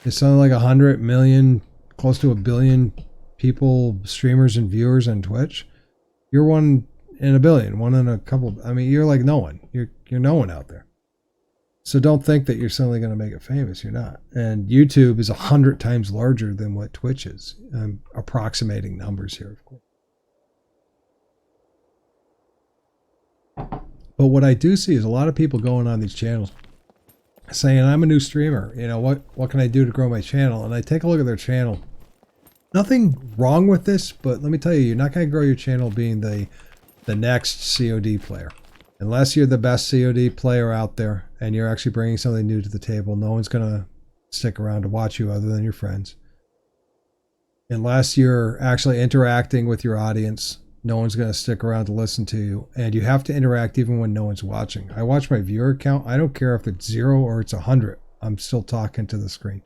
like 100 million, close to 1 billion people, streamers and viewers on Twitch. You're one in a billion, one in a couple. I mean, you're like no one. You're no one out there. So don't think that you're suddenly going to make it famous. You're not. And YouTube is 100 times larger than what Twitch is. I'm approximating numbers here, of course. But what I do see is a lot of people going on these channels saying, I'm a new streamer. You know, what can I do to grow my channel? And I take a look at their channel. Nothing wrong with this, but let me tell you, you're not going to grow your channel being the next COD player. Unless you're the best COD player out there and you're actually bringing something new to the table, no one's going to stick around to watch you other than your friends. Unless you're actually interacting with your audience, no one's going to stick around to listen to you. And you have to interact even when no one's watching. I watch my viewer count. I don't care if it's 0 or it's 100. I'm still talking to the screen.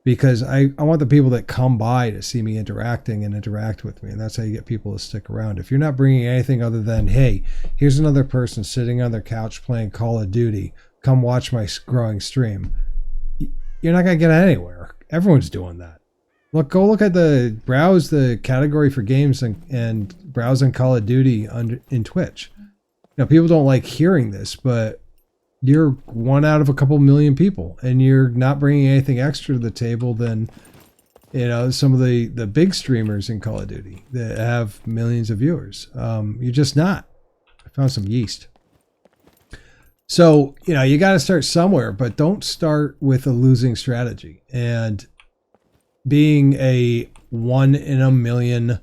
Because I want the people that come by to see me interacting and interact with me. And that's how you get people to stick around. If you're not bringing anything other than, hey, here's another person sitting on their couch playing Call of Duty. Come watch my growing stream. You're not going to get anywhere. Everyone's doing that. Look, go look at browse the category for games and browse on Call of Duty in Twitch. Now, people don't like hearing this, but you're one out of a couple million people, and you're not bringing anything extra to the table than, you know, some of the big streamers in Call of Duty that have millions of viewers. You're just not. I found some yeast. So, you know, you got to start somewhere, but don't start with a losing strategy. And being a 1 in a million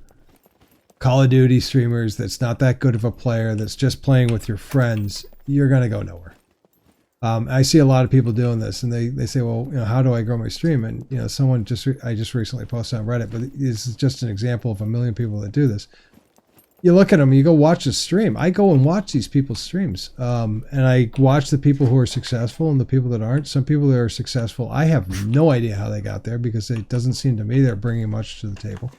Call of Duty streamers that's not that good of a player, that's just playing with your friends, you're going to go nowhere. I see a lot of people doing this, and they say, well, you know, how do I grow my stream? And, you know, I just recently posted on Reddit, but this is just an example of a million people that do this. You look at them, you go watch a stream. I go and watch these people's streams. And I watch the people who are successful and the people that aren't. Some people that are successful, I have no idea how they got there, because it doesn't seem to me they're bringing much to the table.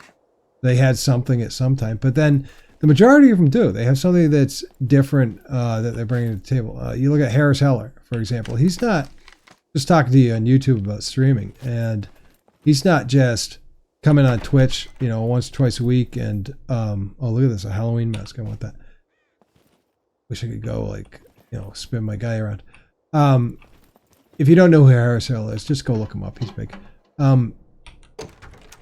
They had something at some time, but then the majority of them do. They have something that's different that they're bringing to the table. You look at Harris Heller, for example. He's not just talking to you on YouTube about streaming, and he's not just coming on Twitch, you know, once or twice a week. And oh, look at this, a Halloween mask. I want that. Wish I could go, like, you know, spin my guy around. If you don't know who Harris Heller is, just go look him up. He's big.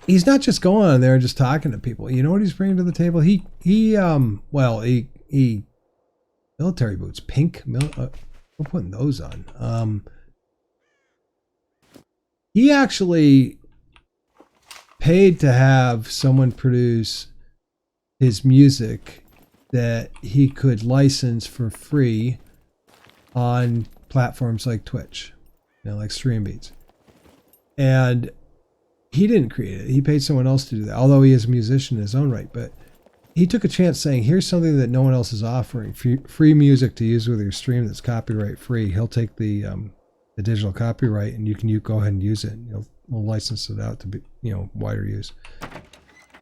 He's not just going on there and just talking to people. You know what he's bringing to the table? He military boots, pink. We're putting those on. He actually paid to have someone produce his music that he could license for free on platforms like Twitch, you know, like Streambeats. And he didn't create it. He paid someone else to do that, although he is a musician in his own right. But he took a chance saying, here's something that no one else is offering. Free music to use with your stream that's copyright free. He'll take the digital copyright, and you can go ahead and use it. We'll license it out to be, you know, wider use.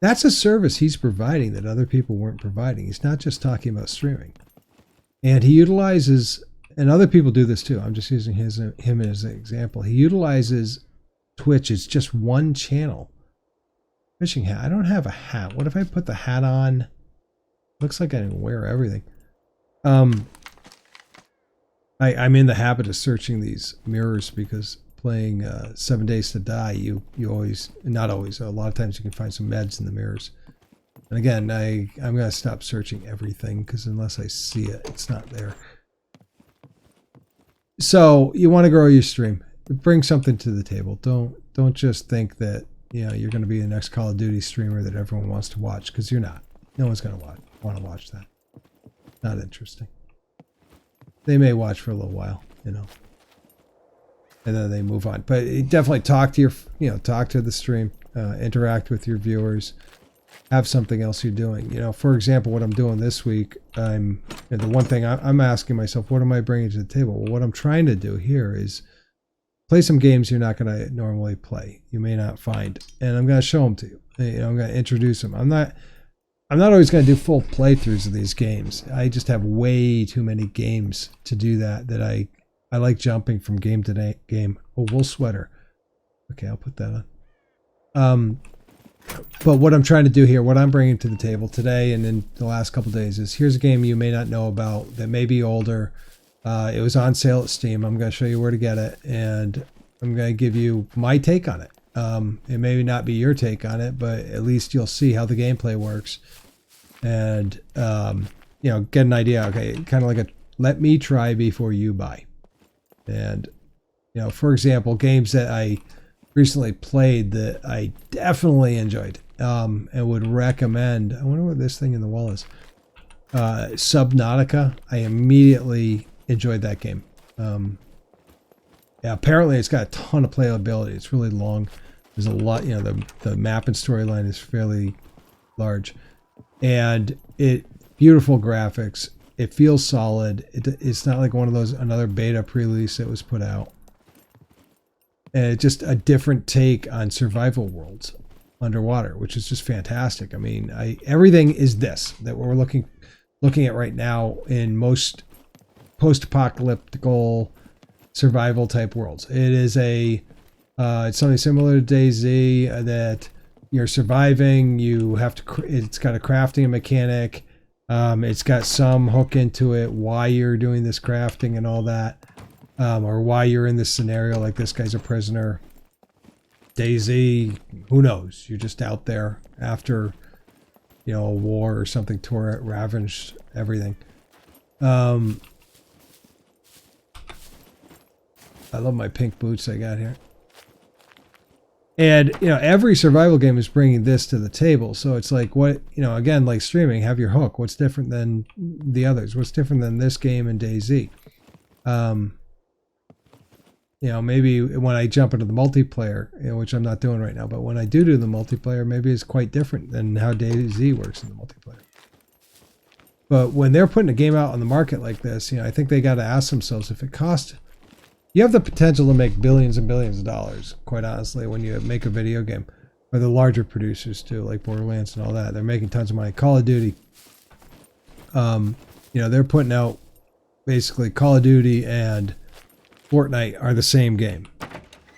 That's a service he's providing that other people weren't providing. He's not just talking about streaming. And he utilizes, and other people do this too. I'm just using him as an example. He utilizes Twitch is just one channel. Fishing hat. I don't have a hat. What if I put the hat on? Looks like I can wear everything. I'm in the habit of searching these mirrors, because playing 7 Days to Die, you always, not always, a lot of times you can find some meds in the mirrors. And again, I'm going to stop searching everything, because unless I see it, it's not there. So you want to grow your stream. Bring something to the table. Don't just think that you're going to be the next Call of Duty streamer that everyone wants to watch, because you're not. No one's going to want to watch that. Not interesting. They may watch for a little while, and then they move on. But definitely talk to talk to the stream, interact with your viewers, have something else you're doing. For example, what I'm doing this week, the one thing I'm asking myself, what am I bringing to the table? Well, what I'm trying to do here is play some games you're not going to normally play. You may not find, and I'm going to show them to you. I'm going to introduce them. I'm not always going to do full playthroughs of these games. I just have way too many games to do that I like jumping from game to game. Oh, wool sweater. Okay, I'll put that on. But what I'm trying to do here, what I'm bringing to the table today and in the last couple of days is, here's a game you may not know about that may be older. It was on sale at Steam. I'm going to show you where to get it, and I'm going to give you my take on it. It may not be your take on it, but at least you'll see how the gameplay works, and get an idea. Okay, kind of like a let me try before you buy. And for example, games that I recently played that I definitely enjoyed and would recommend. I wonder what this thing in the wall is. Subnautica. I immediately enjoyed that game. Yeah, apparently it's got a ton of playability. It's really long. There's a lot, the map and storyline is fairly large, and beautiful graphics. It feels solid. It's not like one of those, another beta pre-release that was put out. And just a different take on survival worlds underwater, which is just fantastic. I mean, everything is this that we're looking at right now in most post-apocalyptic survival type worlds. It is it's something similar to DayZ, that you're surviving. You have to. It's got a crafting mechanic. It's got some hook into it, why you're doing this crafting and all that, or why you're in this scenario. Like this guy's a prisoner. DayZ, who knows? You're just out there after, a war or something ravaged everything. I love my pink boots I got here. And, every survival game is bringing this to the table. So it's like, what, again, like streaming, have your hook. What's different than the others? What's different than this game and DayZ? Maybe when I jump into the multiplayer, which I'm not doing right now, but when I do the multiplayer, maybe it's quite different than how DayZ works in the multiplayer. But when they're putting a game out on the market like this, I think they got to ask themselves, if it costs, you have the potential to make billions and billions of dollars, quite honestly, when you make a video game. Or the larger producers too, like Borderlands and all that. They're making tons of money. Call of Duty, they're putting out basically Call of Duty and Fortnite are the same game.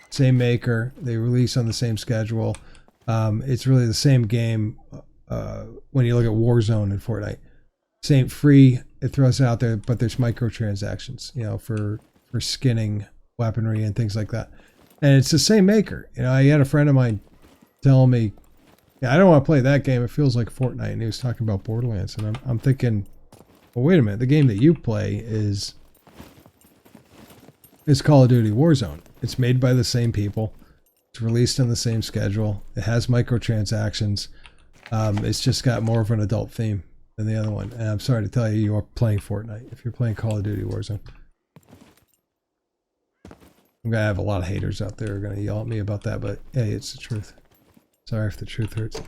Same maker. They release on the same schedule. It's really the same game when you look at Warzone and Fortnite. Same free, it throws it out there, but there's microtransactions, for skinning weaponry and things like that. And it's the same maker. I had a friend of mine telling me, I don't want to play that game. It feels like Fortnite. And he was talking about Borderlands. And I'm thinking, well, wait a minute. The game that you play is Call of Duty Warzone. It's made by the same people. It's released on the same schedule. It has microtransactions. It's just got more of an adult theme than the other one. And I'm sorry to tell you, you are playing Fortnite if you're playing Call of Duty Warzone. I'm going to have a lot of haters out there who are going to yell at me about that, but hey, it's the truth. Sorry if the truth hurts.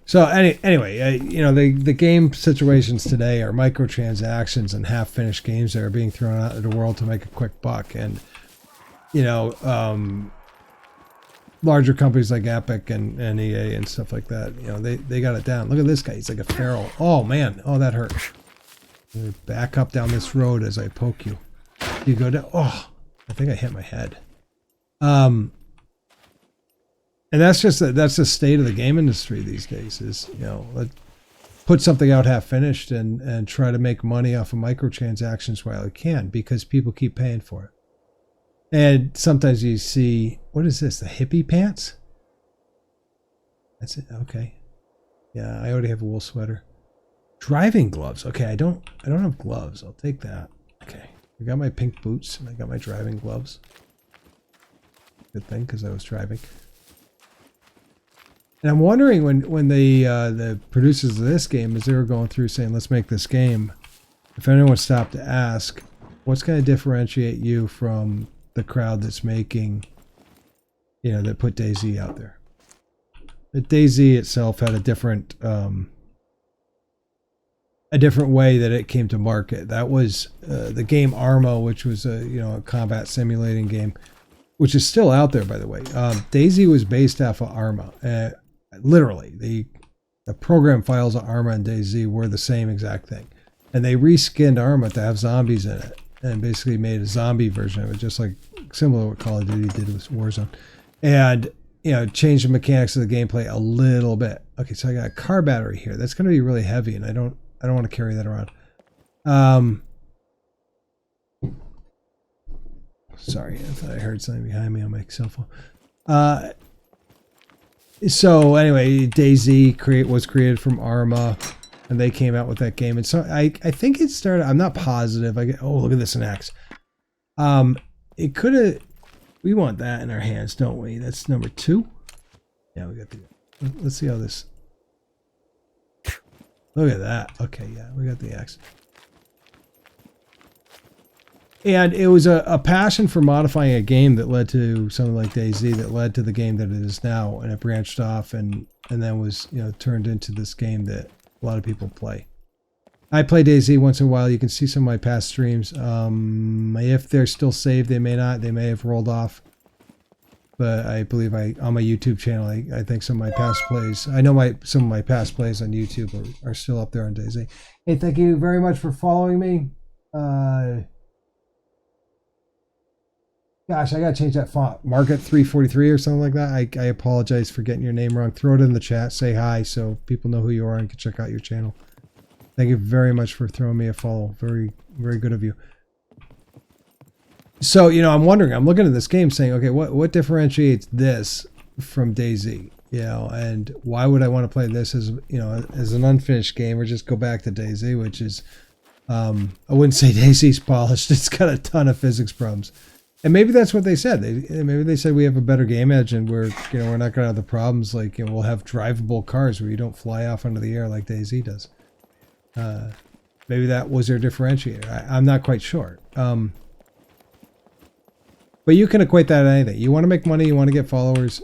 So anyway, the game situations today are microtransactions and half-finished games that are being thrown out into the world to make a quick buck. And, larger companies like Epic and EA and stuff like that, they got it down. Look at this guy. He's like a feral. Oh, man. Oh, that hurt. Back up down this road as I poke you. You go down. Oh, I think I hit my head. And that's the state of the game industry these days. Is put something out half finished and try to make money off of microtransactions while it can, because people keep paying for it. And sometimes you see, what is this? The hippie pants? That's it. Okay. Yeah, I already have a wool sweater. Driving gloves. Okay, I don't have gloves. I'll take that. Okay. I got my pink boots and I got my driving gloves. Good thing, because I was driving. And I'm wondering when the producers of this game, as they were going through saying, let's make this game, if anyone stopped to ask, what's going to differentiate you from the crowd that's making, you know, that put DayZ out there? But DayZ itself had a different way that it came to market. That was the game Arma, which was a combat simulating game, which is still out there, by the way. DayZ was based off of Arma. Literally, the program files of Arma and DayZ were the same exact thing, and they reskinned Arma to have zombies in it, and basically made a zombie version of it, just like similar to what Call of Duty did with Warzone, and changed the mechanics of the gameplay a little bit. Okay, so I got a car battery here. That's going to be really heavy, and I don't want to carry that around. Sorry, I thought I heard something behind me on my cell phone. So anyway, DayZ was created from Arma, and they came out with that game. And so I think it started. I'm not positive. Oh, look at this, an axe. It could have. We want that in our hands, don't we? That's number 2. Yeah, we got the. Let's see how this. Look at that. Okay, yeah, we got the axe. And it was a passion for modifying a game that led to something like DayZ, that led to the game that it is now, and it branched off and then was turned into this game that a lot of people play. I play DayZ once in a while. You can see some of my past streams. If they're still saved, they may not. They may have rolled off. But I believe on my YouTube channel, I think some of my past plays. I know some of my past plays on YouTube are still up there on DayZ. Hey, thank you very much for following me. Gosh, I gotta change that font. Market 343 or something like that. I apologize for getting your name wrong. Throw it in the chat. Say hi so people know who you are and can check out your channel. Thank you very much for throwing me a follow. Very, very good of you. So, I'm wondering, I'm looking at this game saying, okay, what differentiates this from DayZ? And why would I want to play this as an unfinished game, or just go back to DayZ, which is, I wouldn't say DayZ's polished. It's got a ton of physics problems. And maybe that's what they said. Maybe they said we have a better game engine where we're not going to have the problems like we'll have drivable cars where you don't fly off into the air like DayZ does. Maybe that was their differentiator. I'm not quite sure. But you can equate that to anything. You want to make money, you want to get followers,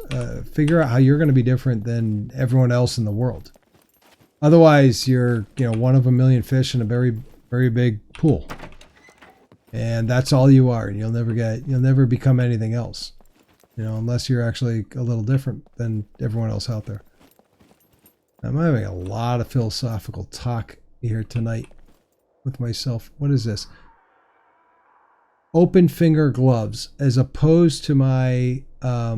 figure out how you're going to be different than everyone else in the world. Otherwise, you're one of a million fish in a very, very big pool. And that's all you are, and you'll never become anything else, unless you're actually a little different than everyone else out there. I'm having a lot of philosophical talk here tonight with myself. What is this? Open finger gloves, as opposed to my, I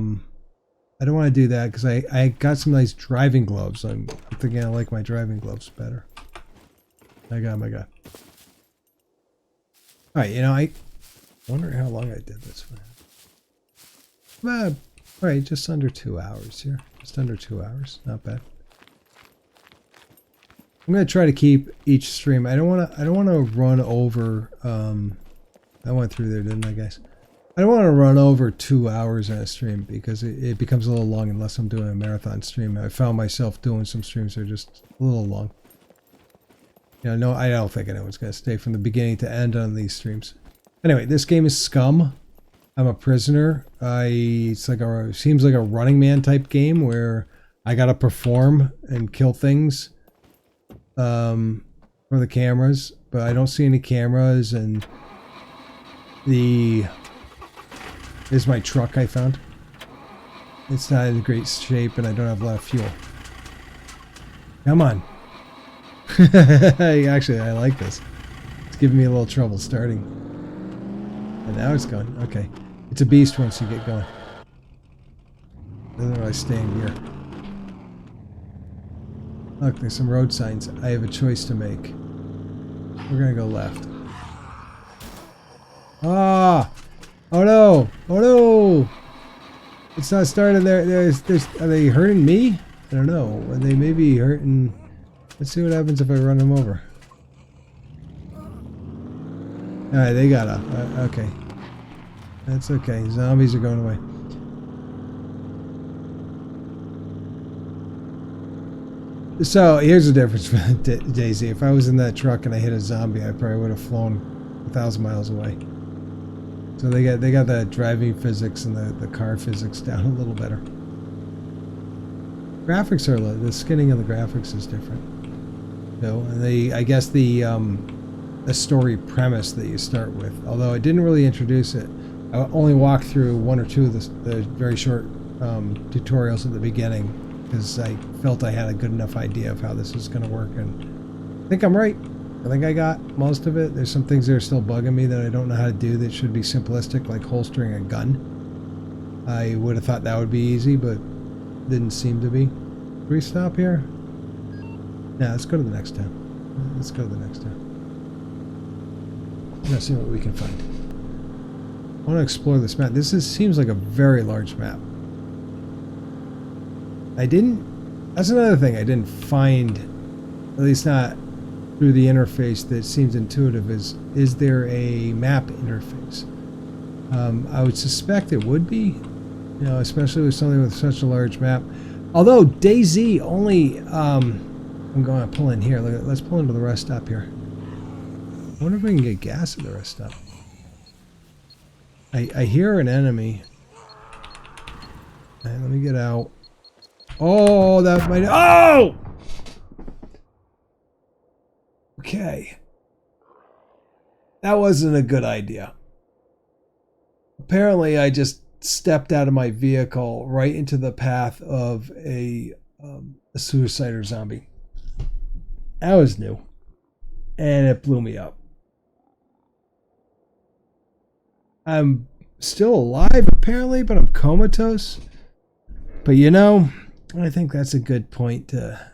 don't want to do that because I got some nice driving gloves. I'm thinking I like my driving gloves better. I got my guy. All right, I wonder how long I did this for. All right, just under 2 hours here. Just under 2 hours, not bad. I'm gonna try to keep each stream. I don't want to run over. I went through there, didn't I, guys? I don't want to run over 2 hours in a stream because it becomes a little long unless I'm doing a marathon stream. I found myself doing some streams that are just a little long. No, I don't think anyone's going to stay from the beginning to end on these streams. Anyway, this game is SCUM. I'm a prisoner. Seems like a Running Man type game where I got to perform and kill things for the cameras, but I don't see any cameras, and there's my truck I found. It's not in great shape, and I don't have a lot of fuel. Come on. Actually, I like this. It's giving me a little trouble starting. And now it's going. Okay. It's a beast once you get going. Doesn't really stay in gear. Look, there's some road signs. I have a choice to make. We're gonna go left. Ah! Oh no! Oh no! It's not starting there. Are they hurting me? I don't know. They may be hurting. Let's see what happens if I run them over. All right, they got okay. That's okay. Zombies are going away. So here's the difference for Daisy. If I was in that truck and I hit a zombie, I probably would have flown 1,000 miles away. So they got the driving physics and the car physics down a little better. Graphics are the skinning of the graphics is different. So I guess the story premise that you start with, although it didn't really introduce it. I only walked through one or two of the very short tutorials at the beginning because I felt I had a good enough idea of how this was going to work, and I think I'm right. I think I got most of it. There's some things that are still bugging me that I don't know how to do that should be simplistic, like holstering a gun. I would have thought that would be easy, but didn't seem to be. Can we stop here? Yeah, let's go to the next town. Let's go to the next town. Let's see what we can find. I want to explore this map. Seems like a very large map. That's another thing I didn't find, at least not through the interface that seems intuitive, is there a map interface? I would suspect it would be, especially with something with such a large map. Although DayZ only, I'm going to pull in here. Let's pull into the rest stop here. I wonder if we can get gas at the rest stop. I hear an enemy. Right, let me get out. Oh, that might... Oh! Okay. That wasn't a good idea. Apparently, I just stepped out of my vehicle right into the path of a suicide or zombie. That was new. And it blew me up. I'm still alive, apparently, but I'm comatose. But I think that's a good point to...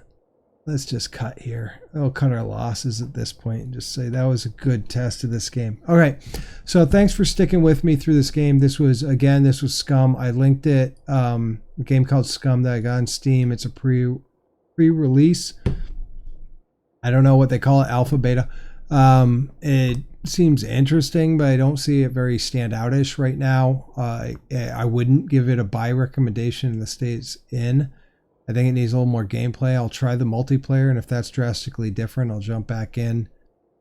Let's just cut here. We'll cut our losses at this point and just say that was a good test of this game. All right. So thanks for sticking with me through this game. This was SCUM. I linked it. A game called SCUM that I got on Steam. It's a pre-release. I don't know what they call it, alpha, beta. It seems interesting, but I don't see it very standout-ish right now. I wouldn't give it a buy recommendation in the states in. I think it needs a little more gameplay. I'll try the multiplayer, and if that's drastically different, I'll jump back in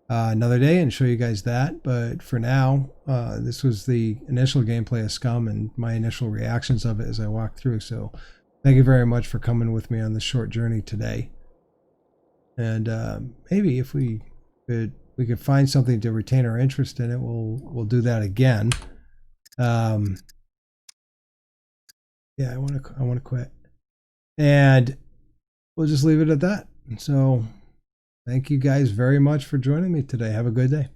another day and show you guys that. But for now, this was the initial gameplay of SCUM and my initial reactions of it as I walked through. So thank you very much for coming with me on this short journey today. And maybe if we could find something to retain our interest in it, we'll do that again. Yeah, I want to quit. And we'll just leave it at that. So thank you guys very much for joining me today. Have a good day.